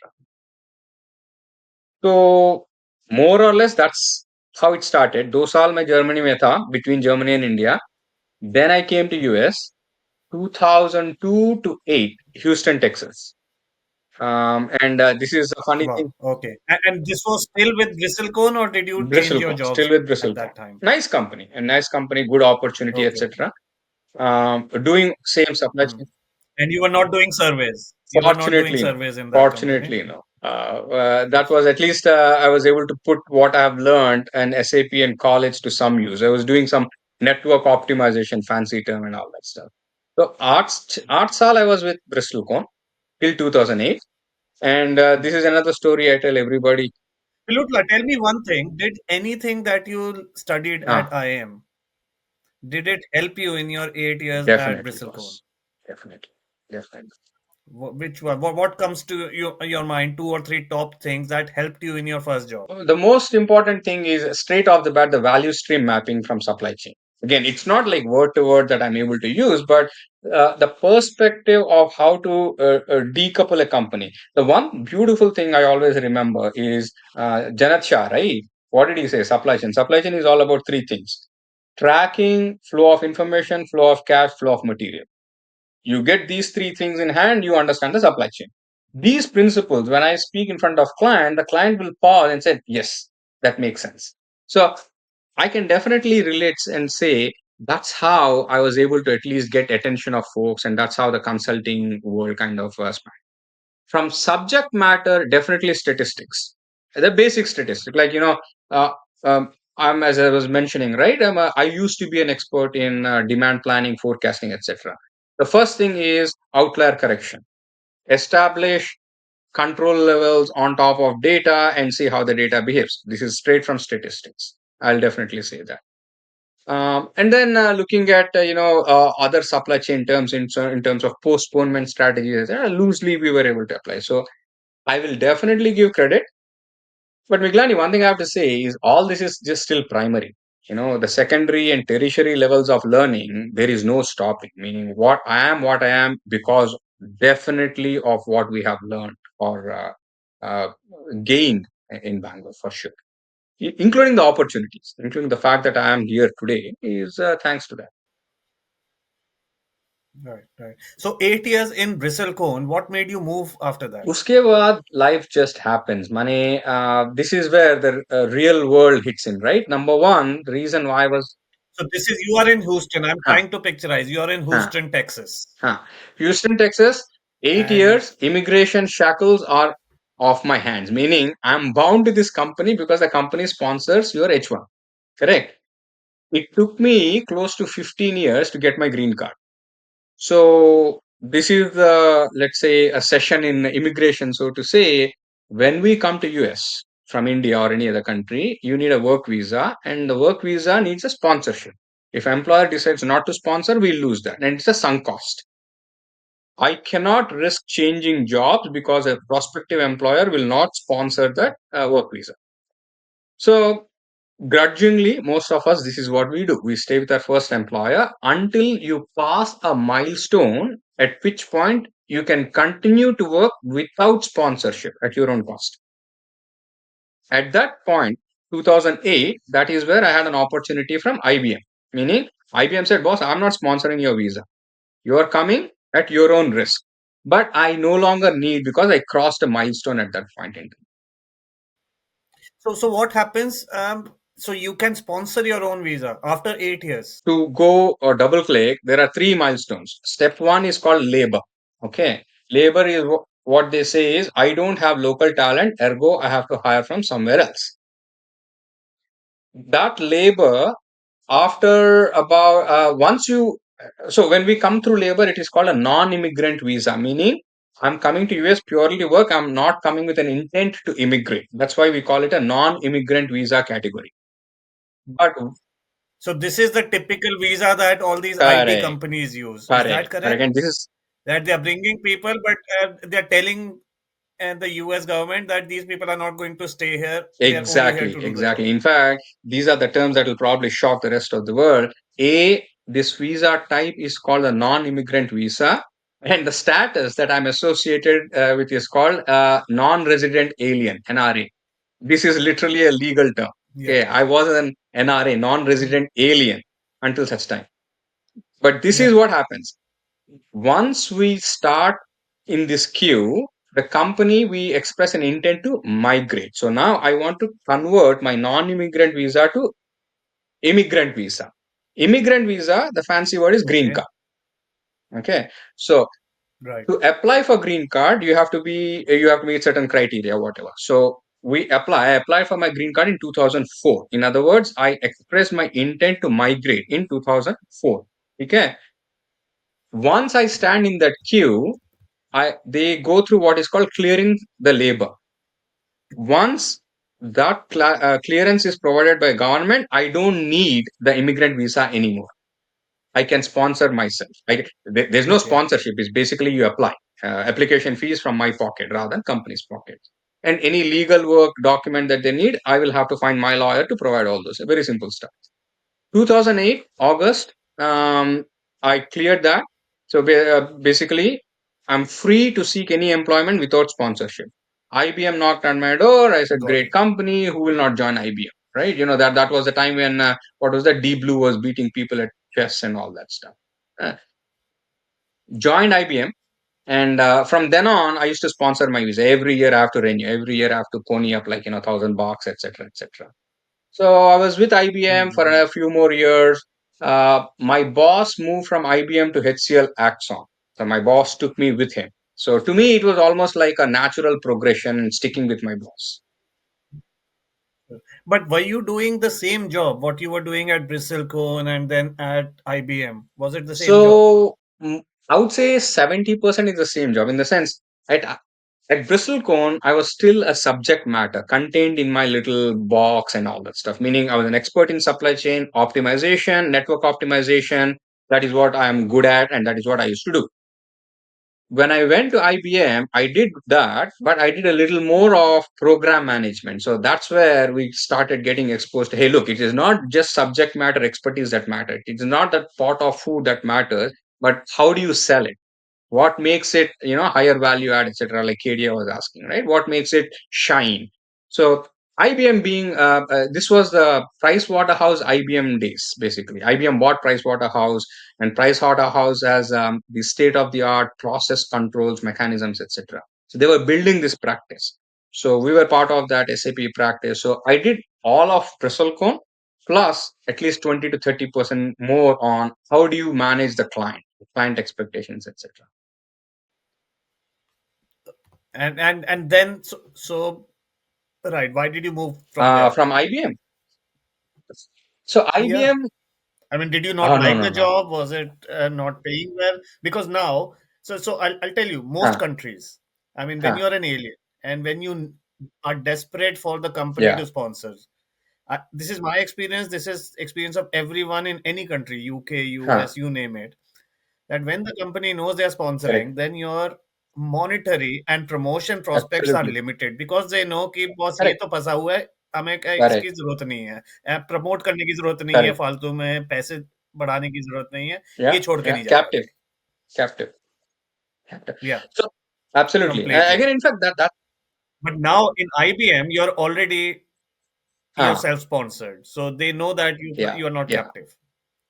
So more or less, that's how it started. 2 साल मैं Germany में था between Germany and India. Then I came to US 2002 to 8, Houston, Texas. And this is a funny Wow. thing. Okay. And this was still with Bristlecone, or did you change your Bristlecone, still jobs with at Bristlecone. that time? Nice company, good opportunity, Okay. etc. Doing same supply Hmm. chain. And you were not doing surveys. You were not doing Fortunately, no. surveys in that company. Fortunately, no. That was at least I was able to put what I have learned in SAP and college to some use. I was doing some network optimization, fancy term, and all that stuff. So Artsal, I was with Bristlecone till 2008, and this Hmm. is another story I tell everybody. Pilutla, tell me one thing. Did anything that you studied at Ah, IIM, did it help you in your 8 years at definitely Bristlecone? was definitely definitely. Which one? What comes to your mind? Two or three top things that helped you in your first job. The most important thing is straight off the bat the value stream mapping from supply chain. Again, it's not like word to word that I'm able to use, but the perspective of how to decouple a company. The one beautiful thing I always remember is Janat Shah, right? What did he say? Supply chain. Supply chain is all about three things: tracking, flow of information, flow of cash, flow of material. You get these three things in hand, you understand the supply chain. These principles, when I speak in front of client, the client will pause and say, yes, that makes sense. So I can definitely relate and say that's how I was able to at least get attention of folks, and that's how the consulting world kind of span. From subject matter, definitely statistics, the basic statistic, like uh, I'm as I was mentioning, right? I used to be an expert in demand planning, forecasting, etc. The first thing is outlier correction. Establish control levels on top of data and see how the data behaves. This is straight from statistics. I'll definitely say that. And then looking at other supply chain terms in terms of postponement strategies, loosely we were able to apply. So I will definitely give credit. But Miglani, one thing I have to say is all this is just still primary. The secondary and tertiary levels of learning, there is no stopping. Meaning, what I am because definitely of what we have learned or uh, gained in Bangalore for sure, including the opportunities, including the fact that I am here today is thanks to that. Right, right. So 8 years in Bristlecone, what made you move after that? उसके बाद life just happens. Money. This is where the real world hits in, right? Number one, the reason why I was So this is you are in Houston. I'm huh, trying to picturize. You are in huh, Houston, Texas, huh. Houston, Texas. Eight and years. Immigration shackles are off my hands. Meaning, I'm bound to this company because the company sponsors your H1. Correct. It took me close to 15 years to get my green card. So this is the, let's say, a session in immigration. So to say, when we come to US from India or any other country, you need a work visa, and the work visa needs a sponsorship. If employer decides not to sponsor, we lose that, and it's a sunk cost. I cannot risk changing jobs because a prospective employer will not sponsor that work visa. So grudgingly, most of us, this is what we do. We stay with our first employer until you pass a milestone, at which point you can continue to work without sponsorship at your own cost. At that point, 2008, that is where I had an opportunity from IBM. Meaning, IBM said, boss, I'm not sponsoring your visa. You are coming at your own risk. But I no longer need because I crossed a milestone at that point in time. so what happens? So you can sponsor your own visa after 8 years. To go or double click, there are three milestones. Step one is called labor. Okay. Labor is what they say is, I don't have local talent, ergo, I have to hire from somewhere else. That labor, after about, so when we come through labor, it is called a non immigrant visa, meaning I'm coming to US purely to work. I'm not coming with an intent to immigrate. That's why we call it a non immigrant visa category. But So this is the typical visa that all these IT correct, companies use. Is correct, that correct. correct? And this is That they are bringing people, but they're telling the US government that these people are not going to stay here. They are only here exactly, to do the job. exactly. In fact, these are the terms that will probably shock the rest of the world. This visa type is called a non-immigrant visa, and the status that I'm associated with is called non-resident alien (NRA). This is literally a legal term. Yeah, Okay, I was an NRA, non-resident alien, until such time. But this yeah. is what happens. Once we start in this queue, the company we express an intent to migrate. So now I want to convert my non-immigrant visa to immigrant visa. Immigrant visa, the fancy word is green Okay, card. Okay. So right. to apply for green card, you have to meet certain criteria, whatever. So I applied for my green card in 2004. In other words, I expressed my intent to migrate in 2004. Okay. Once I stand in that queue, they go through what is called clearing the labor. Once that clearance is provided by government, I don't need the immigrant visa anymore. I can sponsor myself. There's no Okay. sponsorship. It's basically you apply application fees from my pocket rather than company's pocket. And any legal work document that they need, I will have to find my lawyer to provide all those. Very simple stuff. 2008 August, I cleared that. So basically, I'm free to seek any employment without sponsorship. IBM knocked on my door. I said, Got "Great it. company. Who will not join IBM?" Right? That was the time when what was that? Deep Blue was beating people at chess and all that stuff. Uh, Joined IBM, and from then on, I used to sponsor my visa every year. I have to renew. Every year, I have to pony up like $1,000, etc., etc. So I was with IBM for Mm-hmm. a few more years. My boss moved from IBM to HCL Axon. So my boss took me with him. So to me, it was almost like a natural progression and sticking with my boss. But were you doing the same job, what you were doing at Bristlecone and then at IBM? Was it the same job? So I would say 70% is the same job in the sense, right? At Bristlecone, I was still a subject matter contained in my little box and all that stuff, meaning I was an expert in supply chain optimization, network optimization. That is what I am good at, and that is what I used to do. When I went to IBM, I did that, but I did a little more of program management. So that's where we started getting exposed to, hey, look, it is not just subject matter expertise that matters. It is not that pot of food that matters, but how do you sell it? What makes it, higher value add, etc., like KDA was asking, right? What makes it shine? So IBM being this was the Price Waterhouse IBM days. Basically, IBM bought Price Waterhouse, and Price Waterhouse has the state of the art process controls mechanisms, etc. So they were building this practice. So we were part of that SAP practice. So I did all of Bristlecone plus at least 20 to 30% more on how do you manage the client expectations, etc. And then so right, why did you move from there? From IBM. So Yeah. IBM, I mean, did you not oh, no, like no, the no. job? Was it not paying well? Because now, so I'll tell you, most Huh, countries, I mean, when huh, you're an alien and when you are desperate for the company yeah, to sponsor, this is my experience. This is experience of everyone in any country, UK, huh, US, you name it. That when the company knows they're correct, sponsoring, then your monetary and promotion prospects are absolutely, limited because they know कि boss ये correct, तो फंसा हुआ है, हमें correct, इसकी जरूरत नहीं है, प्रमोट करने की जरूरत नहीं है, correct. फालतू में पैसे बढ़ाने की जरूरत नहीं है, ये Yeah, छोड़ के yeah, नहीं जाएगा captive, कहीं. captive, captive. Yeah, So absolutely. completely. Again, in fact, that But now in IBM, you're huh, self-sponsored, so they know that yeah, you are not yeah. captive.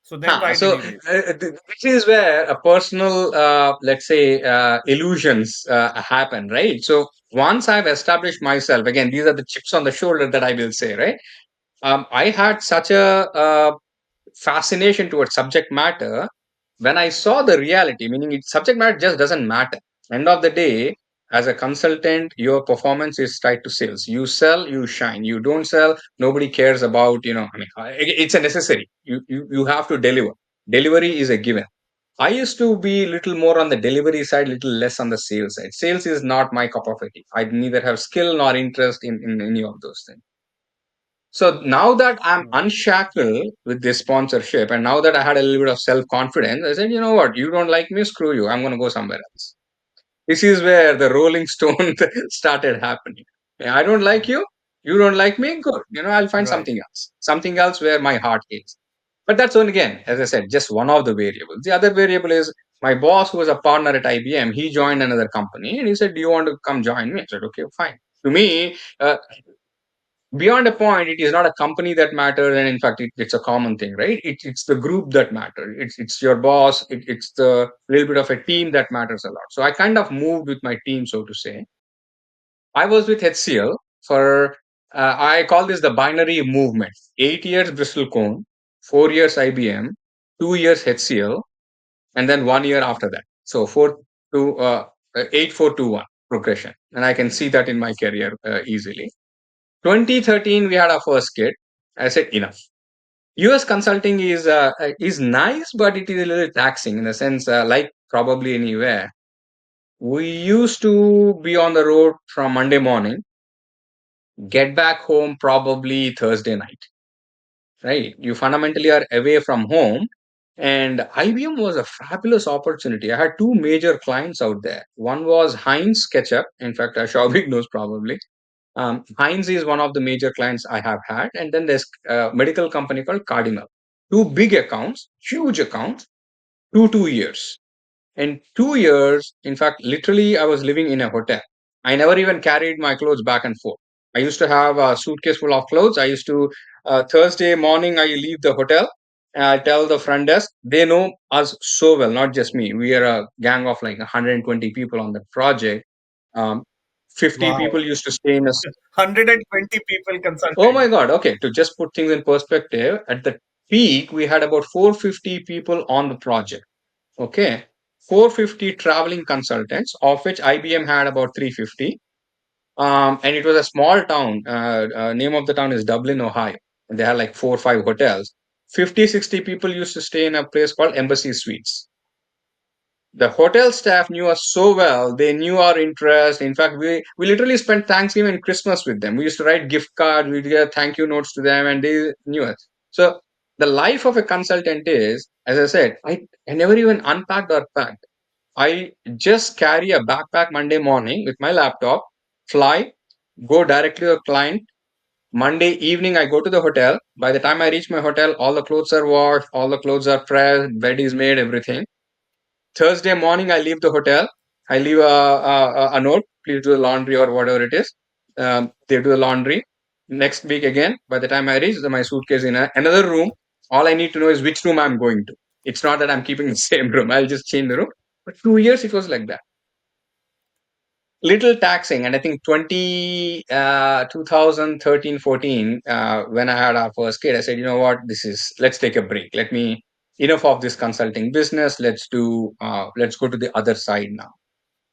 So then Huh. why did So you leave? this is where a personal, let's say, illusions happen, right? So once I've established myself, again, these are the chips on the shoulder that I will say, right? I had such a fascination towards subject matter when I saw the reality, meaning subject matter just doesn't matter. End of the day, as a consultant, your performance is tied to sales. You sell, you shine. You don't sell, nobody cares about. I mean, it's a necessary. You have to deliver. Delivery is a given. I used to be little more on the delivery side, little less on the sales side. Sales is not my cup of tea. I neither have skill nor interest in any of those things. So now that I'm Hmm. unshackled with this sponsorship, and now that I had a little bit of self confidence, I said, you know what, you don't like me, screw you. I'm going to go somewhere else. This is where the Rolling Stone started happening. Yeah, I don't like you. You don't like me. Good. I'll find Right. something else where my heart is. But that's one again, as I said, just one of the variables. The other variable is my boss, who was a partner at IBM. He joined another company and he said, "Do you want to come join me?" I said, "Okay, fine." To me, beyond a point, it is not a company that matters, and in fact it's a common thing, right? It's the group that matters. It's your boss. It's the little bit of a team that matters a lot. So I kind of moved with my team, so to say. I was with HCL for I call this the binary movement. 8 years Bristol Cone, 4 years IBM, 2 years HCL, and then 1 year after that. So 8-4-2-1 progression, and I can see that in my career easily. 2013, we had our first kid. I said enough. US consulting is nice, but it is a little taxing in the sense, like probably anywhere. We used to be on the road from Monday morning, get back home probably Thursday night. Right? You fundamentally are away from home. And IBM was a fabulous opportunity. I had two major clients out there. One was Heinz Ketchup. In fact, Shobik knows probably. Heinz is one of the major clients I have had, and then there's a medical company called Cardinal. Two big accounts, huge accounts, 2 years. In 2 years, in fact, literally, I was living in a hotel. I never even carried my clothes back and forth. I used to have a suitcase full of clothes. I used to, Thursday morning, I leave the hotel. And I tell the front desk, they know us so well, not just me. We are a gang of like 120 people on the project. Um, 50 Wow. people used to stay in a. 120 people Oh consulting. my God. Okay. To just put things in perspective, at the peak, we had about 450 people on the project. Okay. 450 traveling consultants, of which IBM had about 350. And it was a small town. Name of the town is Dublin, Ohio. And they had like 4 or 5 hotels. 50, 60 people used to stay in a place called Embassy Suites. The hotel staff knew us so well. They knew our interest. In fact, we literally spent Thanksgiving and Christmas with them. We used to write gift cards, we'd get thank you notes to them, and they knew us. So the life of a consultant is, as I said, I never even unpacked or packed. I just carry a backpack Monday morning with my laptop, fly, go directly to a client. Monday evening, I go to the hotel. By the time I reach my hotel, all the clothes are washed, all the clothes are pressed, bed is made, everything. Thursday morning, I leave the hotel. I leave a note, please do the laundry or whatever it is. They do the laundry. Next week again, by the time I reach, my suitcase in another room. All I need to know is which room I'm going to. It's not that I'm keeping the same room. I'll just change the room. But 2 years, it was like that. Little taxing. And I think 2013, 14, when I had our first kid, I said, you know what, let's take a break. Enough of this consulting business. Let's go to the other side now.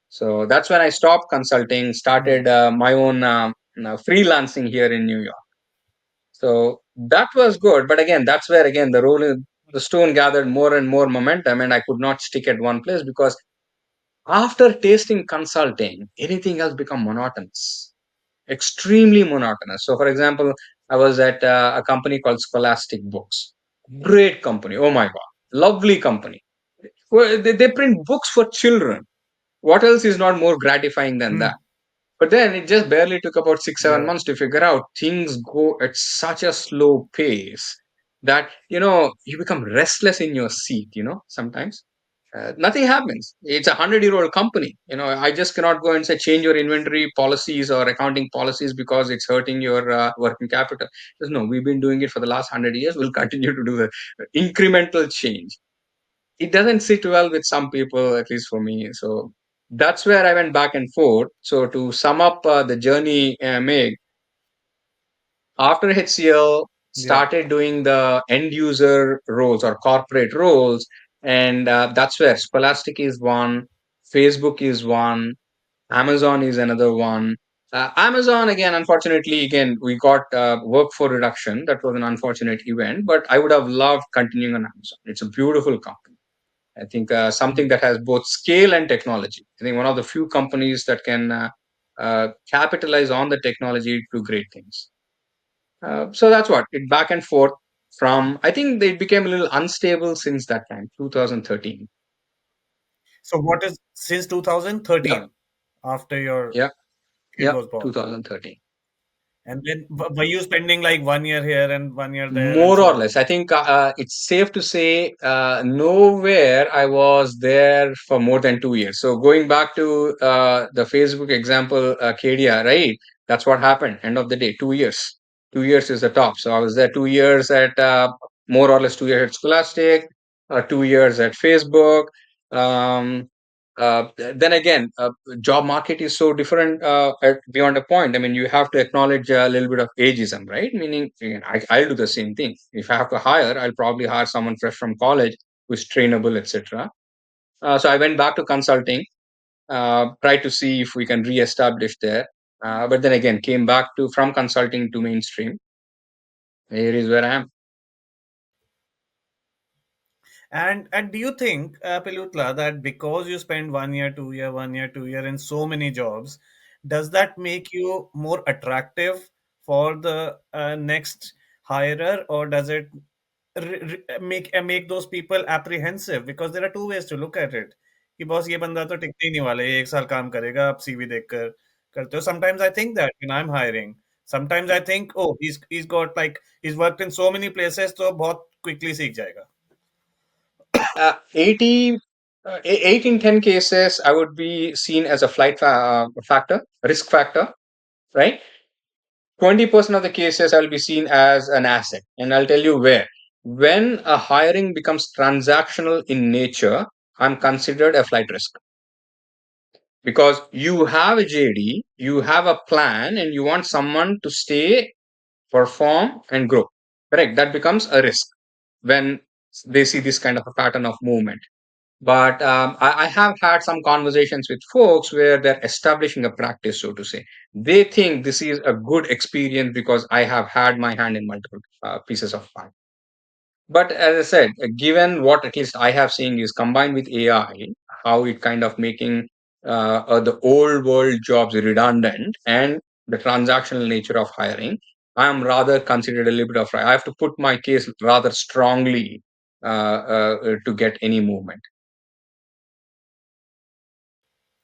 So that's when I stopped consulting, Hmm. started my own freelancing here in New York. So that was good. But again, that's where again the stone gathered more and more momentum, and I could not stick at one place because after tasting consulting, anything else become monotonous, extremely monotonous. So, for example, I was at a company called Scholastic Books. Great company. Oh my God. Lovely company. Well, they print books for children. What else is not more gratifying than that? Hmm. But then it just barely took about 6, 7 Yeah. months to figure out things go at such a slow pace that, you become restless in your seat, sometimes. Nothing happens. It's a 100-year-old company. I just cannot go and say change your inventory policies or accounting policies because it's hurting your working capital. Just no, we've been doing it for the last 100 years. We'll continue to do the incremental change. It doesn't sit well with some people, at least for me. So that's where I went back and forth. So to sum up the journey, Meg, after HCL, Yeah. started doing the end user roles or corporate roles, and that's where Scholastic is one, Facebook is one, Amazon is another one. Amazon, again, unfortunately, again, we got workforce reduction. That was an unfortunate event, but I would have loved continuing on Amazon. It's a beautiful company. I think something Hmm. that has both scale and technology. I think one of the few companies that can capitalize on the technology to do great things. So that's what it back and forth from. I think they became a little unstable since that time, 2013. So what is since Yeah, 2013 after your yeah, kid yeah, was born? 2013. And then were you spending like 1 year here and 1 year there and More so or less, on? I think it's safe to say nowhere I was there for more than 2 years. So going back to the Facebook example, Kedia, right? That's what happened. End of the day, 2 years. 2 years is the top. So I was there 2 years at more or less 2 years at Scholastic, 2 years at Facebook. Um, then again, job market is so different beyond a point. I mean, you have to acknowledge a little bit of ageism, right? Meaning, again, I'll do the same thing. If I have to hire, I'll probably hire someone fresh from college who's trainable, etc. So I went back to consulting, tried to see if we can re-establish there. But then again, came back to from consulting to mainstream. Here is where I am. And do you think, Pilutla, that because you spend 1 year, 2 year, 1 year, 2 year in so many jobs, does that make you more attractive for the next hirer, or does it make those people apprehensive? Because there are two ways to look at it. कि boss ये बंदा तो टिकने ही नहीं वाला है, ये 1 साल काम करेगा, आप सीवी देखकर करते हो. Sometimes I think that when I'm hiring, sometimes I think, oh, he's got like he's worked in so many places, तो बहुत quickly सीख जाएगा. 80, 8 in 10 cases, I would be seen as a factor, risk factor, right? 20% of the cases I'll be seen as an asset. And I'll tell you where. When a hiring becomes transactional in nature, I'm considered a flight risk because you have a JD, you have a plan, and you want someone to stay, perform, and grow. Correct. That becomes a risk when they see this kind of a pattern of movement. But I have had some conversations with folks where they're establishing a practice, so to say. They think this is a good experience because I have had my hand in multiple pieces of pie. But as I said, given what at least I have seen is combined with AI, how it kind of making the old world jobs redundant and the transactional nature of hiring. I am rather considered a little bit of I have to put my case rather strongly to get any movement.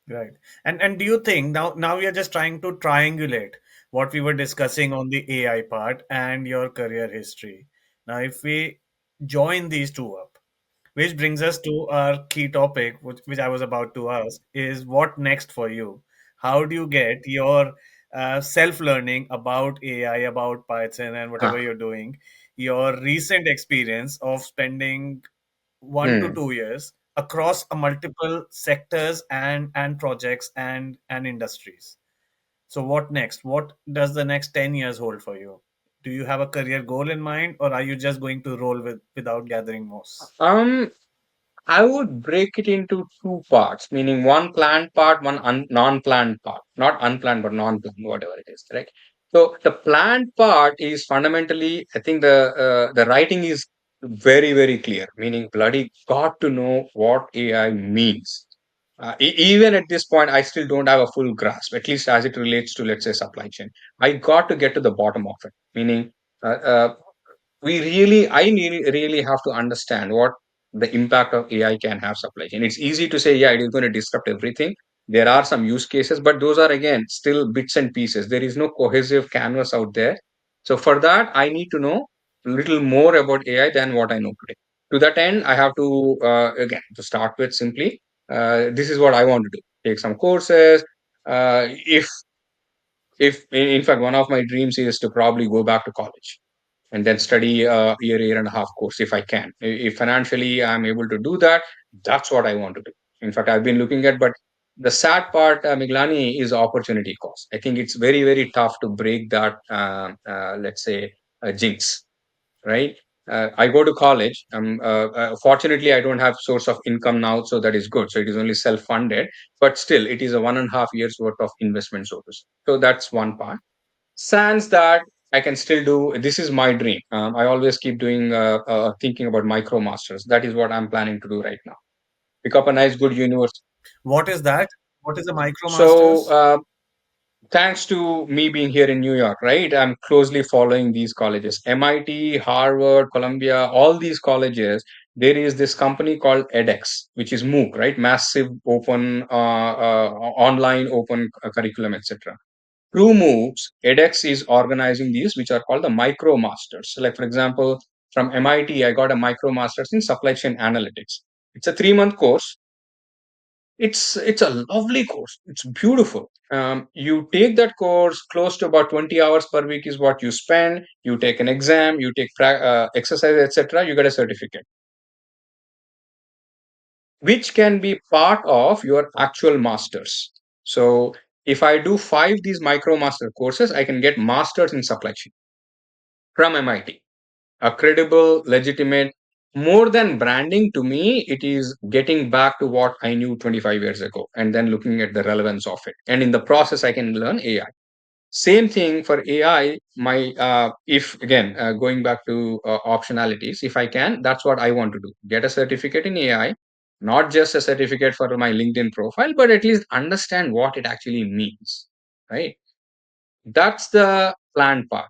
Right. And do you think now we are just trying to triangulate what we were discussing on the AI part and your career history. Now, if we join these two up, which brings us to our key topic, which I was about to ask, is what next for you? How do you get your self-learning about AI, about Python, and whatever Ah, you're doing, your recent experience of spending 1 to 2 years across a multiple sectors and projects and industries? So what next? What does the next 10 years hold for you? Do you have a career goal in mind, or are you just going to roll without gathering moss? um, I would break it into two parts, meaning one planned part, one non-planned part. Not unplanned, but non-planned, whatever it is, correct? So the planned part is fundamentally, I think the writing is very, very clear, meaning bloody got to know what AI means. Even at this point, I still don't have a full grasp, at least as it relates to, let's say, supply chain. I got to get to the bottom of it, meaning uh, uh, really have to understand what the impact of AI can have supply chain. It's easy to say, yeah, it is going to disrupt everything. There are some use cases, but those are again still bits and pieces. There is no cohesive canvas out there. So for that, I need to know a little more about AI than what I know today. To that end, I have to again to start with simply this is what I want to do. Take some courses. If in fact one of my dreams is to probably go back to college and then study a year and a half course if I can. If financially I'm able to do that, that's what I want to do. In fact, I've been looking at, but the sad part, Miglani, is opportunity cost. I think it's very, very tough to break that, let's say, jinx, right? I go to college. Fortunately, I don't have source of income now, so that is good. So it is only self-funded, but still, it is a 1.5 years worth of investment, so to say. So that's one part. Sans that, I can still do. This is my dream. I always keep doing thinking about micro masters. That is what I'm planning to do right now. Pick up a nice good university. What is that? What is a So MicroMasters? thanks to me being here in New York, right? I'm closely following these colleges: MIT, Harvard, Columbia, all these colleges. There is this company called edX, which is MOOC, right? Massive open online open curriculum, etc. Through MOOCs, edX is organizing these, which are called the micro masters. So like for example, from MIT, I got a micro masters in supply chain analytics. It's a 3 month course. It's a lovely course. It's beautiful. You take that course, close to about 20 hours per week is what you spend. You take an exam, you take exercise, etc. You get a certificate, which can be part of your actual masters. So if I do five these micro master courses, I can get masters in supply chain from MIT. A credible, legitimate, more than branding to me, it is getting back to what I knew 25 years ago and then looking at the relevance of it. And in the process, I can learn AI. Same thing for AI. My if again going back to optionalities, if I can, that's what I want to do. Get a certificate in AI, not just a certificate for my LinkedIn profile, but at least understand what it actually means. Right. That's the planned part.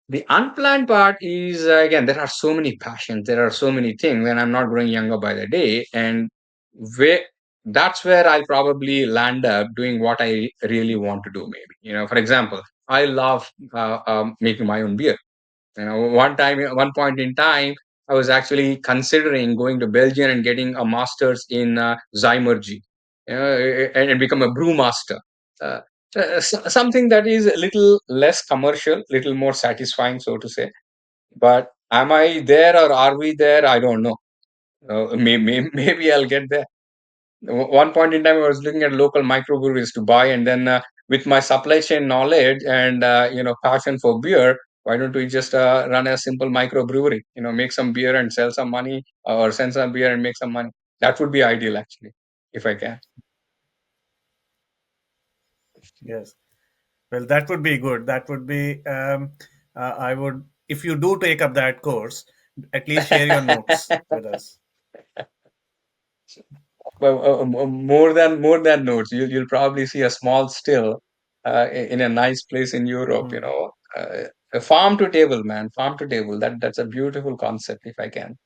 The unplanned part is again there are so many passions, there are so many things, and I'm not growing younger by the day. And where that's where I'll probably land up doing what I really want to do. Maybe for example, I love making my own beer. One point in time, I was actually considering going to Belgium and getting a master's in Zymergy, and become a brewmaster. Uh, Something that is a little less commercial, little more satisfying, so to say. But am I there or are we there? I don't know. Maybe I'll get there. One point in time, I was looking at local microbreweries to buy, and then with my supply chain knowledge and passion for beer, why don't we just run a simple microbrewery? Make some beer and sell some money, or send some beer and make some money. That would be ideal, actually, if I can. Yes. Well, that would be good. That would be, I would, if you do take up that course, at least share your notes with us. Well, more than notes. You'll probably see a small still in a nice place in Europe. Hmm. A farm to table, man, farm to table. That's a beautiful concept. If I can,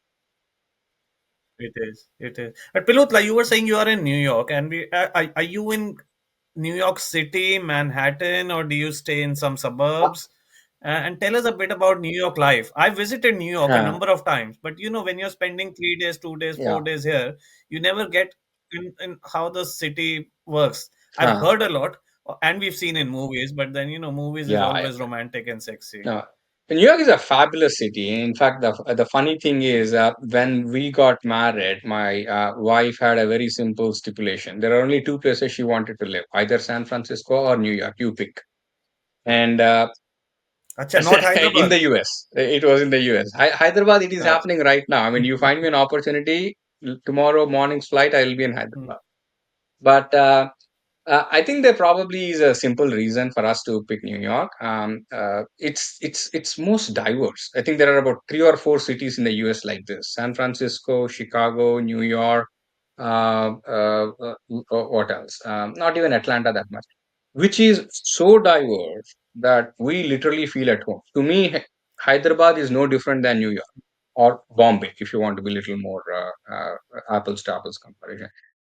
It is. It is. But Pilutla, you were saying you are in New York, and are you in New York City, Manhattan, or do you stay in some suburbs? And tell us a bit about New York life. I visited New York a uh, number of times, but when you're spending 3 days, 2 days, yeah, 4 days here, you never get in how the city works. I've uh, heard a lot, and we've seen in movies, but then movies is yeah. always romantic and sexy. No, New York is a fabulous city. In fact, the funny thing is, when we got married, my wife had a very simple stipulation. There are only two places she wanted to live: either San Francisco or New York. You pick. And Acha, not in Hyderabad. the US. It was in the US. Hyderabad, it is Acha. happening right now. I mean, you find me an opportunity tomorrow morning's flight, I will be in Hmm. Hyderabad. But I think there probably is a simple reason for us to pick New York. It's most diverse. I think there are about 3 or 4 cities in the US like this: San Francisco, Chicago, New York. What else? Not even Atlanta that much, which is so diverse that we literally feel at home. To me, Hyderabad is no different than New York or Bombay, if you want to be a little more apples to apples comparison.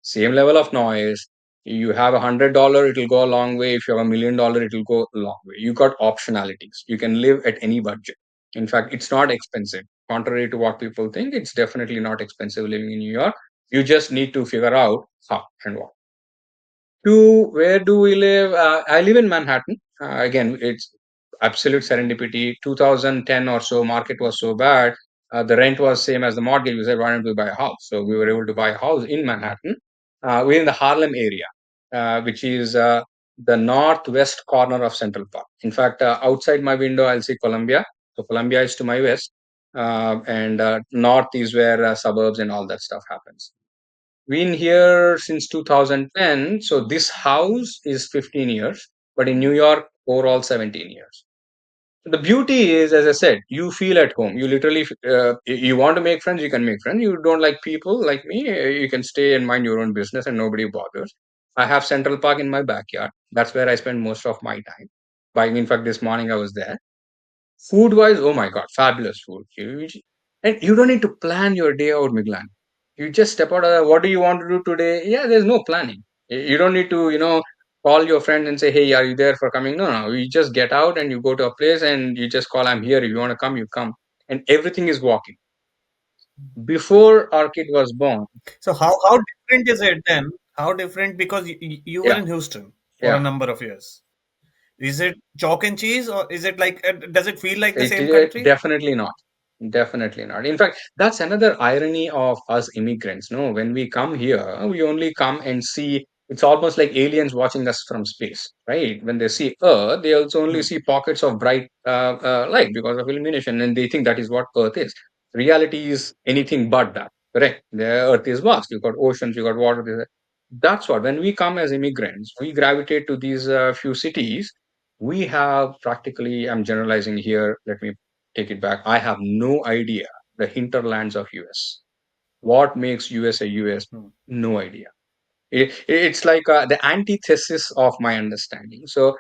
Same level of noise. You have $100, it will go a long way. If you have $1 million, it will go a long way. You got optionalities. You can live at any budget. In fact, it's not expensive. Contrary to what people think, it's definitely not expensive living in New York. You just need to figure out how and what. To where do we live? I live in Manhattan. Again, it's absolute serendipity. 2010 or so, market was so bad. The rent was same as the mortgage. We said, why don't we buy a house? So we were able to buy a house in Manhattan. We're in the Harlem area, which is the northwest corner of Central Park. In fact, outside my window, I'll see Columbia. So Columbia is to my west, and north is where suburbs and all that stuff happens. Been here since 2010. So this house is 15 years, but in New York, overall 17 years. The beauty is, as I said, you feel at home. You literally, you want to make friends, you can make friends. You don't like people like me, you can stay and mind your own business and nobody bothers. I have Central Park in my backyard. That's where I spend most of my time. In fact, this morning I was there. Food wise, oh my God, fabulous food. And you don't need to plan your day out, Miglan. You just step out of the, what do you want to do today? Yeah, there's no planning. You don't need to, call your friend and say, hey, are you there for coming? No, no. You just get out and you go to a place and you just call, I'm here. If you want to come, you come. And everything is walking. Before our kid was born, So how different is it then? How different, because you were yeah, in Houston for a yeah. number of years. Is it chalk and cheese, or is it like does it feel like the same It country? definitely not. Definitely not. In fact, that's another irony of us immigrants. No, when we come here, we only come and see. It's almost like aliens watching us from space, right? When they see Earth, they also only Hmm. see pockets of bright light because of illumination, and they think that is what Earth is. Reality is anything but that. Correct? The Earth is vast. You got oceans, you got water. That's what. When we come as immigrants, we gravitate to these few cities. We have practically. I'm generalizing here. Let me take it back. I have no idea the hinterlands of US. What makes US a US? Hmm. No idea. It's like the antithesis of my understanding. So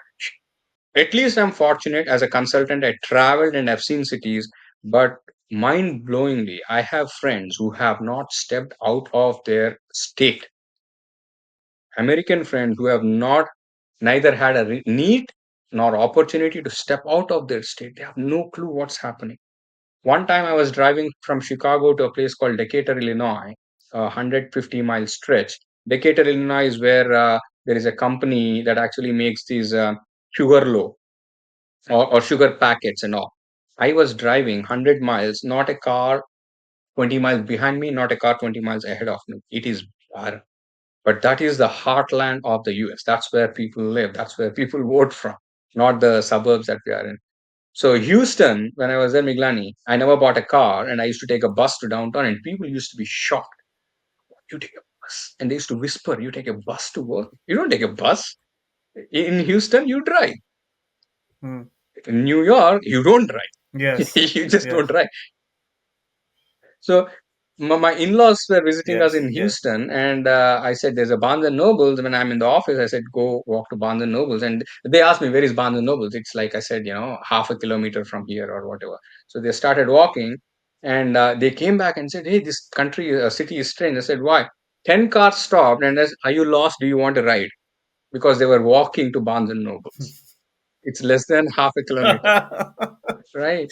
at least I'm fortunate as a consultant. I traveled and I've seen cities, but mind blowingly, I have friends who have not stepped out of their state. American friends who have not neither had a need nor opportunity to step out of their state. They have no clue what's happening. One time I was driving from Chicago to a place called Decatur, Illinois, a 150-mile stretch. Decatur, Illinois is where there is a company that actually makes these sugar loaf or sugar packets and all. I was driving 100 miles, not a car 20 miles behind me, not a car 20 miles ahead of me. It is barren. But that is the heartland of the US. That's where people live. That's where people vote from, not the suburbs that we are in. So Houston, when I was there, Miglani, I never bought a car, and I used to take a bus to downtown, and people used to be shocked. You take a bus, and they used to whisper, "You take a bus to work? You don't take a bus in Houston. You drive. Hmm. In New York, you don't drive. Yes. You just don't Yes. drive." So my in-laws were visiting us Yes, in yes. Houston, and I said, "There's a Barnes and Nobles." When I'm in the office, I said, "Go walk to Barnes and Nobles," and they asked me, "Where is Barnes and Nobles?" It's like I said, half a kilometer from here or whatever. So they started walking, and they came back and said, "Hey, this city is strange." I said, "Why?" 10 cars stopped, and asked, "Are you lost? Do you want a ride?" Because they were walking to Barnes and Nobles. It's less than half a kilometer, right?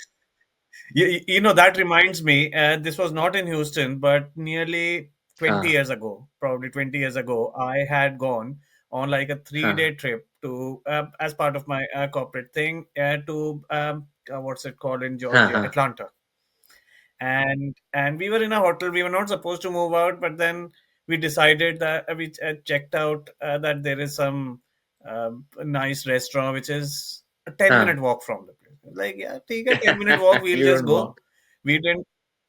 That reminds me, this was not in Houston, but nearly 20 Huh, years ago, probably 20 years ago, I had gone on like a huh, 3-day trip to, as part of my corporate thing, to, what's it called in huh, Georgia, huh, Atlanta. And we were in a hotel. We were not supposed to move out, but then we decided that we checked out that there is some nice restaurant which is a 10-minute huh. walk from the place. Like, yeah, take a 10-minute walk, we'll You just don't go. walk. We didn't.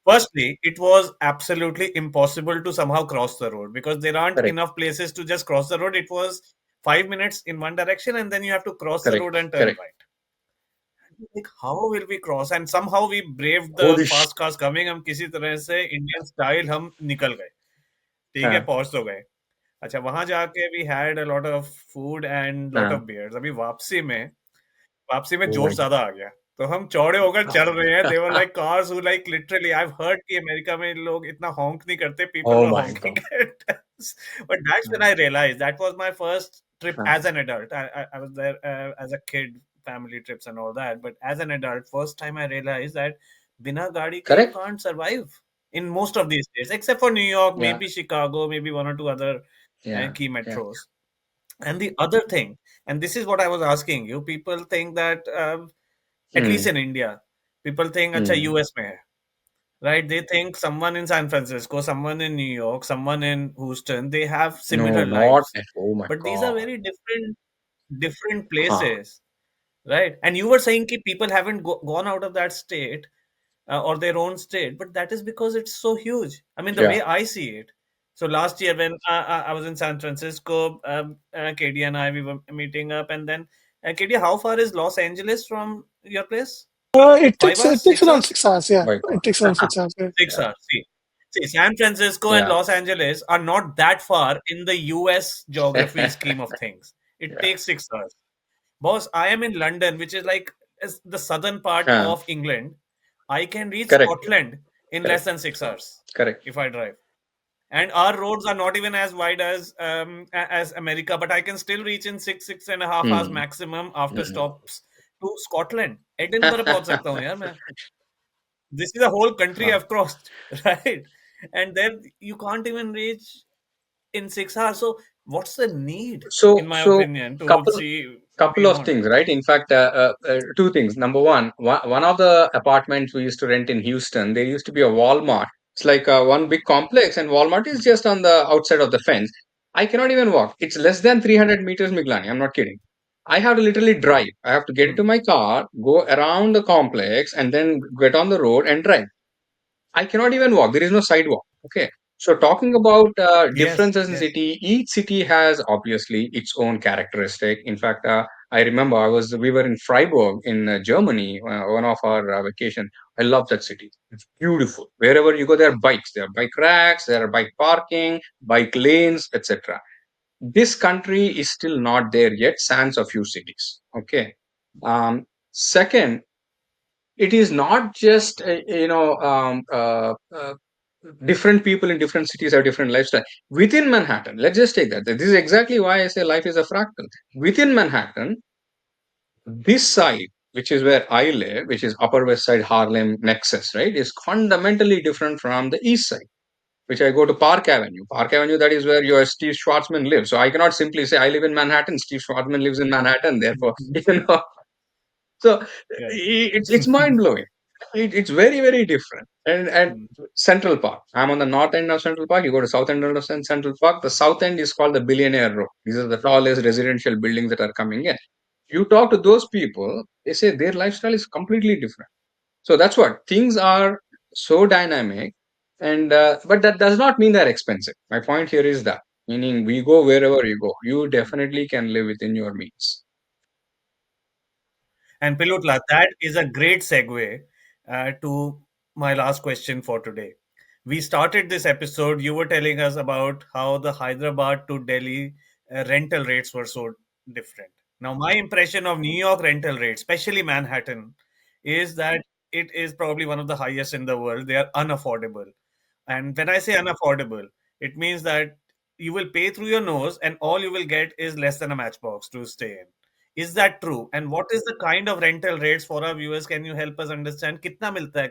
Firstly, it was absolutely impossible to somehow cross the road because there aren't Correct, enough places to just cross the road. It was 5 minutes in one direction, and then you have to cross the road correct, and turn correct. right. Like, how will we cross? And somehow we braved the Holy sh! fast cars coming. हम किसी तरह से Indian style हम निकल गए. ठीक है, हाँ, पहुंच तो गए. अच्छा, वहां जाके we had a lot of food and lot हाँ. of beers. अभी वापसी में Oh जोश my ज्यादा आ गया. तो हम चौड़े होकर चल रहे हैं. God. They were like cars who like literally I've heard कि अमेरिका में लोग इतना honk नहीं करते. People Oh were my honking God. at us. But that's when I realized that was my first trip हाँ. as an adult. I was there as a kid, family trips and all that. But as an adult, first time I realized that बिना गाड़ी के you Correct? can't survive in most of these states, except for New York, Yeah, maybe Chicago, maybe one or two other yeah, key yeah. metros. And the other thing, and this is what I was asking you, people think that, at least Mm, in India, people think, अच्छा mm. US में है, right? They think someone in San Francisco, someone in New York, someone in Houston, they have No, similar not lives, at oh my but these are God. very different Huh. places, right? And you were saying that people haven't gone out of that state or their own state, but that is because it's so huge. I mean, the Yeah. way I see it. So last year when I was in San Francisco, KD and I we were meeting up, and then KD, how far is Los Angeles from your place? It Five takes hours, it takes 6 hours? around 6 hours. Yeah, My it God. takes around 6 hours. Yeah. 6 hours. See, San Francisco and Yeah. Los Angeles are not that far in the US geography Yeah. scheme of things. It Yeah. takes 6 hours. Boss, I am in London, which is like is the southern part Huh. of England. I can reach Correct, Scotland in less correct, than 6 hours correct. if I drive. And our roads are not even as wide as America, but I can still reach in 6.5 hours Hmm. maximum after Mm. stops to Scotland. Edinburgh पहुंच सकता हूँ यार मैं. This is a whole country Huh. I've crossed, right? And then you can't even reach in 6 hours. So what's the need, in my So opinion, to couple see couple of beyond? things, right? In fact, two things. Number one of the apartments we used to rent in Houston, there used to be a Walmart. It's like one big complex, and Walmart is just on the outside of the fence. I cannot even walk. It's less than 300 meters, Miglani. I'm not kidding. I have to literally drive. I have to get Hmm. into my car, go around the complex, and then get on the road and drive. I cannot even walk. There is no sidewalk. Okay. So talking about Yes, differences in yes. city, each city has obviously its own characteristic. In fact, I remember we were in Freiburg in Germany, one of our vacation. I love that city. It's beautiful. Wherever you go, there are bikes. There are bike racks. There are bike parking, bike lanes, etc. This country is still not there yet. Sans a few cities. Okay. Second, it is not just different people in different cities have different lifestyle within Manhattan. Let's just take that. This is exactly why I say life is a fractal. Within Manhattan, this side, which is where I live, which is Upper West Side Harlem nexus, right, is fundamentally different from the East Side, which I go to Park Avenue. Park Avenue, that is where your Steve Schwarzman lives. So I cannot simply say I live in Manhattan. Steve Schwarzman lives in Manhattan. Therefore, so Yeah. it's mind blowing. It's very very different. And Hmm. Central Park. I'm on the north end of Central Park. You go to south end of Central Park. The south end is called the Billionaire Row. These are the tallest residential buildings that are coming in. You talk to those people, they say their lifestyle is completely different. So that's what things are so dynamic, and but that does not mean they're expensive. My point here is that meaning we go wherever you go, you definitely can live within your means. And Pilutla, that is a great segue to my last question for today, we started this episode, you were telling us about how the Hyderabad to Delhi rental rates were so different. Now, my impression of New York rental rates, especially Manhattan, is that it is probably one of the highest in the world. They are unaffordable. And when I say unaffordable, it means that you will pay through your nose and all you will get is less than a matchbox to stay in. Is that true? And what is the kind of rental rates for our viewers? Can you help us understand? Kitna milta hai?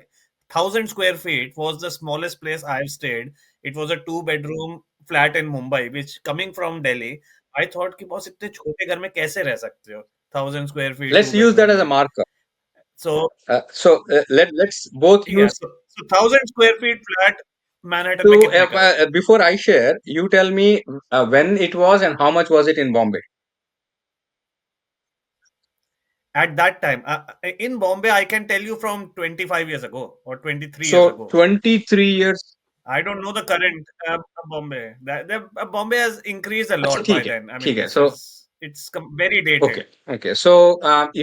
1,000 square feet was the smallest place I've stayed. It was a two-bedroom flat in Mumbai, which coming from Delhi, I thought कि boss इतने छोटे घर में कैसे रह सकते हो 1,000 square feet Let's two use that bedroom as a में. marker. So Let's both yeah, use. so 1,000 square feet flat Manhattan में So कितने का है? before I share, you tell me when it was and how much was it in Bombay. At that time, in Bombay, I can tell you from 25 years ago or 23 years So ago. 23 years. I don't know the current Bombay. Bombay has increased a अच्छा lot by ठीक है then. I mean, ठीक है. this So is it's very dated. okay, okay. So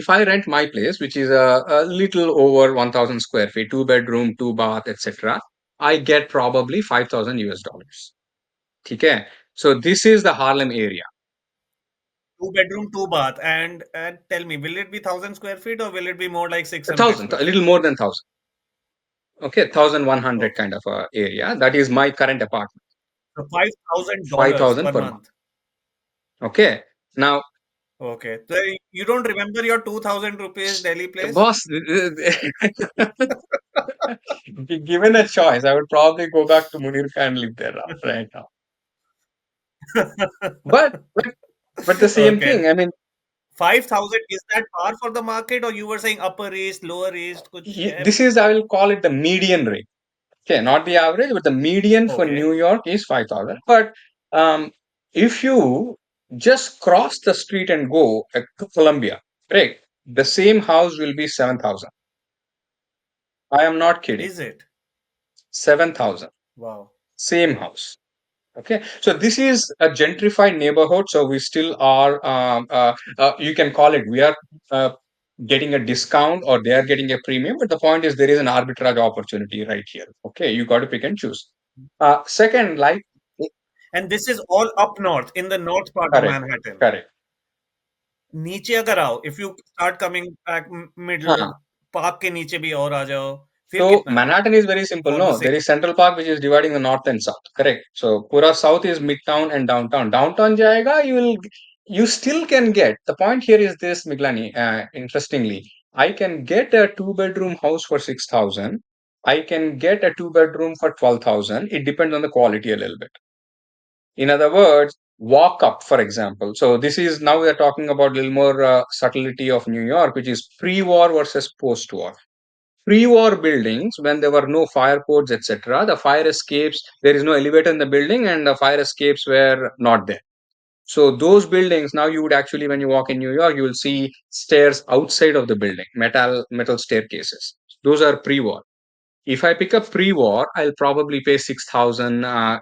if I rent my place, which is a little over 1,000 square feet, two bedroom, two bath, etc., I get probably $5,000. Okay. So this is the Harlem area. Two bedroom, two bath, and tell me, will it be 1,000 square feet or will it be more like six A hundred thousand, square a feet? little more than thousand. Okay, 1,100 Okay, kind of a area. That is my current apartment. so $5,000 5,000 per per month. month. Okay. Now, Okay, so you don't remember your 2,000 rupees Delhi place? boss, given a choice, I would probably go back to Munirka and live there right now. But but the same Okay, thing. I mean, 5,000, is that par for the market or you were saying upper east, lower east? Kuch hai? this is, I will call it the median rate. Okay, not the average, but the median for Okay, New York is 5,000. But if you just cross the street and go to Columbia, right, the same house will be 7,000. I am not kidding. is it? 7,000. Wow. Same house. Okay, so this is a gentrified neighborhood. So we still are, you can call it, we are getting a discount or they are getting a premium. But the point is, there is an arbitrage opportunity right here. Okay, you got to pick and choose. Second, like, And this is all up north, in the north part of correct, Manhattan. correct. नीचे अगर आओ, if you start coming back middle, Huh. park के नीचे भी और आ जाओ, फिर So कितना है Manhattan is very simple. for the No, there same? is Central Park which is dividing the north and south. Correct. So Pura South is Midtown and downtown. Downtown jayega, you still can get. The point here is this, Miglani. Interestingly, I can get a two-bedroom house for 6,000. I can get a two-bedroom for 12,000. It depends on the quality a little bit. In other words, walk up, for example. So this is now we are talking about a little more subtlety of New York, which is pre-war versus post-war. Pre-war buildings, when there were no fire codes, etc., the fire escapes, there is no elevator in the building and the fire escapes were not there. So those buildings, now you would actually, when you walk in New York, you will see stairs outside of the building, metal staircases. Those are pre-war. If I pick up pre-war, I'll probably pay 6,000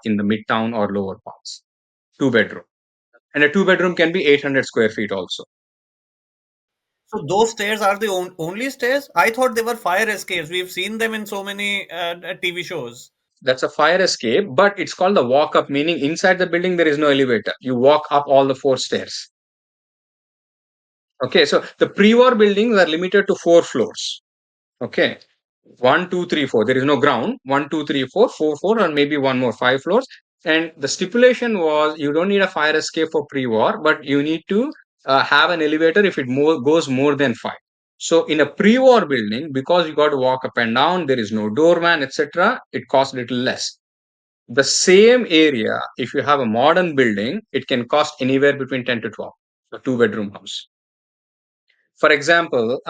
in the midtown or lower parts. Two bedroom. And a two bedroom can be 800 square feet also. So those stairs are the only stairs? I thought they were fire escapes. We've seen them in so many TV shows. That's a fire escape, but it's called the walk up, meaning inside the building there is no elevator. You walk up all the four stairs. Okay, so the pre-war buildings are limited to four floors. Okay, one, two, three, four. There is no ground. One, two, three, four, four, four, or maybe one more, five floors. And the stipulation was you don't need a fire escape for pre-war, but you need to have an elevator if it goes more than five. So in a pre-war building, because you got to walk up and down, there is no doorman, etc., it costs little less. The same area, if you have a modern building, it can cost anywhere between 10 to 12, a two-bedroom house. For example,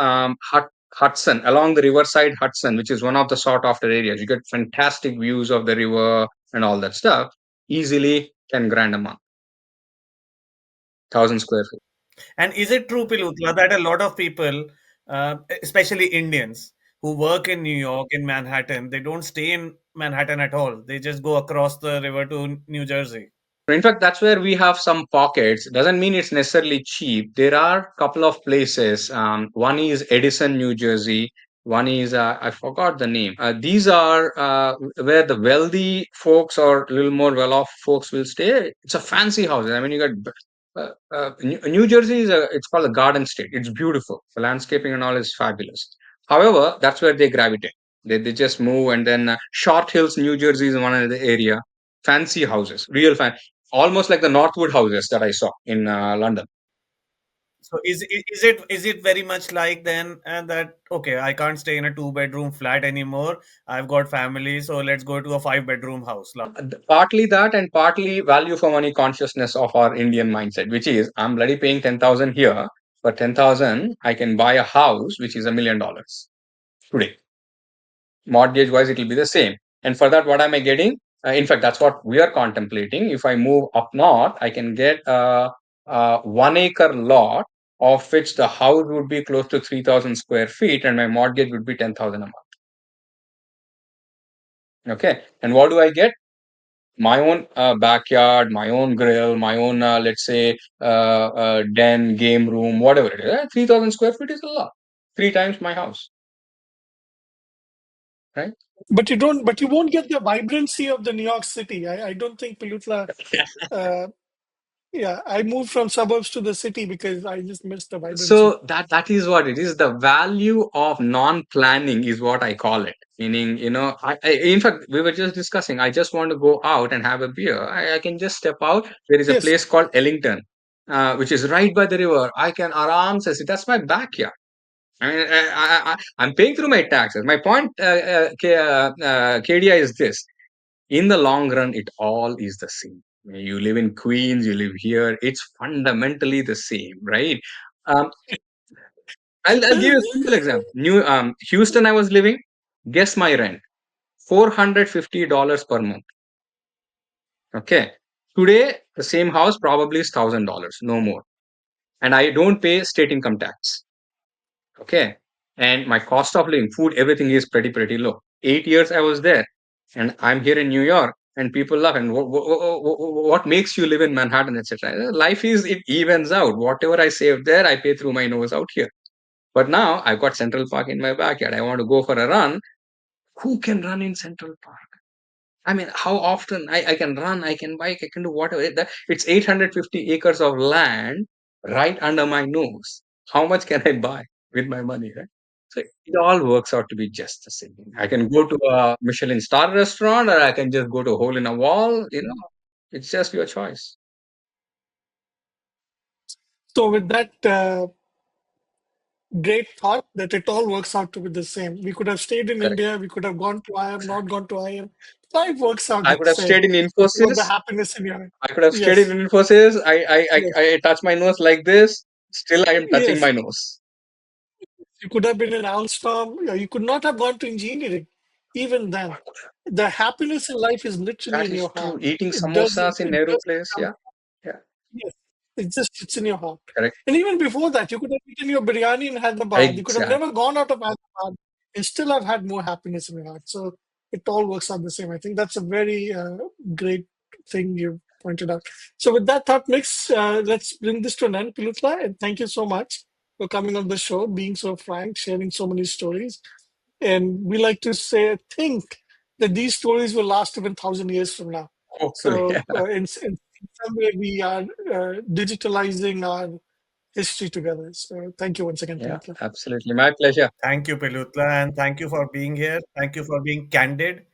Hudson, along the riverside Hudson, which is one of the sought after areas, you get fantastic views of the river and all that stuff, easily 10 grand a month, 1,000 square feet. And is it true, Pilutla, that a lot of people, especially Indians, who work in New York, in Manhattan, they don't stay in Manhattan at all. They just go across the river to New Jersey. In fact, that's where we have some pockets. Doesn't mean it's necessarily cheap. There are a couple of places. One is Edison, New Jersey. One is I forgot the name. These are where the wealthy folks or a little more well-off folks will stay. It's a fancy house. I mean, you got New Jersey is it's called the Garden State. It's beautiful. The landscaping and all is fabulous. However, that's where they gravitate. They just move, and then Short Hills, New Jersey is one of the area. Fancy houses, real fan, almost like the Northwood houses that I saw in London. So is it very much like then and that okay, I can't stay in a two-bedroom flat anymore. I've got family, so let's go to a five-bedroom house. Partly that, and partly value for money consciousness of our Indian mindset, which is I'm bloody paying 10,000 here. For 10,000, I can buy a house which is $1 million today. Mortgage wise, it will be the same. And for that, what am I getting? In fact, that's what we are contemplating. If I move up north, I can get a 1 acre lot of which the house would be close to 3,000 square feet and my mortgage would be 10,000 a month. Okay. And what do I get? My own backyard, my own grill, my own, let's say, den, game room, whatever it is. 3,000 square feet is a lot. 3 times my house, right? But you won't get the vibrancy of the New York City. I don't think Pilutla. Uh, yeah, I moved from suburbs to the city because I just missed the vibrancy. So that is what it is. The value of non-planning is what I call it. Meaning, in fact, we were just discussing. I just want to go out and have a beer. I can just step out. There is a Yes, place called Ellington, which is right by the river. I can aram se sit. That's my backyard. I mean, I'm paying through my taxes. My point, KDI, is this: in the long run, it all is the same. You live in Queens, you live here. It's fundamentally the same, right? Um, I'll give you a simple example. New Houston, I was living. Guess my rent, $450 per month. Okay, today the same house probably is $1,000, no more, and I don't pay state income tax. Okay, and my cost of living, food, everything is pretty low. 8 years I was there, and I'm here in New York, and people laugh. And what makes you live in Manhattan, etc. Life is it evens out. Whatever I save there, I pay through my nose out here. But now I've got Central Park in my backyard. I want to go for a run. Who can run in Central Park? I mean, how often I can run, I can bike, I can do whatever. It's 850 acres of land right under my nose. How much can I buy with my money, right? So it all works out to be just the same. I can go to a Michelin star restaurant or I can just go to a hole in a wall. It's just your choice. so with that great thought that it all works out to be the same. We could have stayed in Correct. India. We could have gone to IIM, not gone to IIM. Life works out I the could have same. stayed in It's about the Infosys. happiness in your. I could have stayed in Yes, Infosys. yes, I touch my nose like this. Still, I am touching yes. my nose. You could have been in Alstom. Yeah, you could not have gone to engineering. Even then, the happiness in life is literally That in is your true. heart. Eating It does. samosas in It Nehru doesn't Place. come. Yeah. Yeah. Yes, it just sits in your heart. Correct. And even before that, you could have eaten your biryani in Hyderabad. You could have never Exactly. gone out of Hyderabad and still have had more happiness in your heart. So it all works out the same. I think that's a very great thing you pointed out. So with that thought mix, let's bring this to an end, Pilutla. And thank you so much for coming on the show, being so frank, sharing so many stories. And we like to say, think that these stories will last even 1,000 years from now. Hopefully. So in some way, we are digitalizing our history together. So thank you once again, Yeah, Pilutla. absolutely. My pleasure. Thank you, Pelutla, and thank you for being here. Thank you for being candid.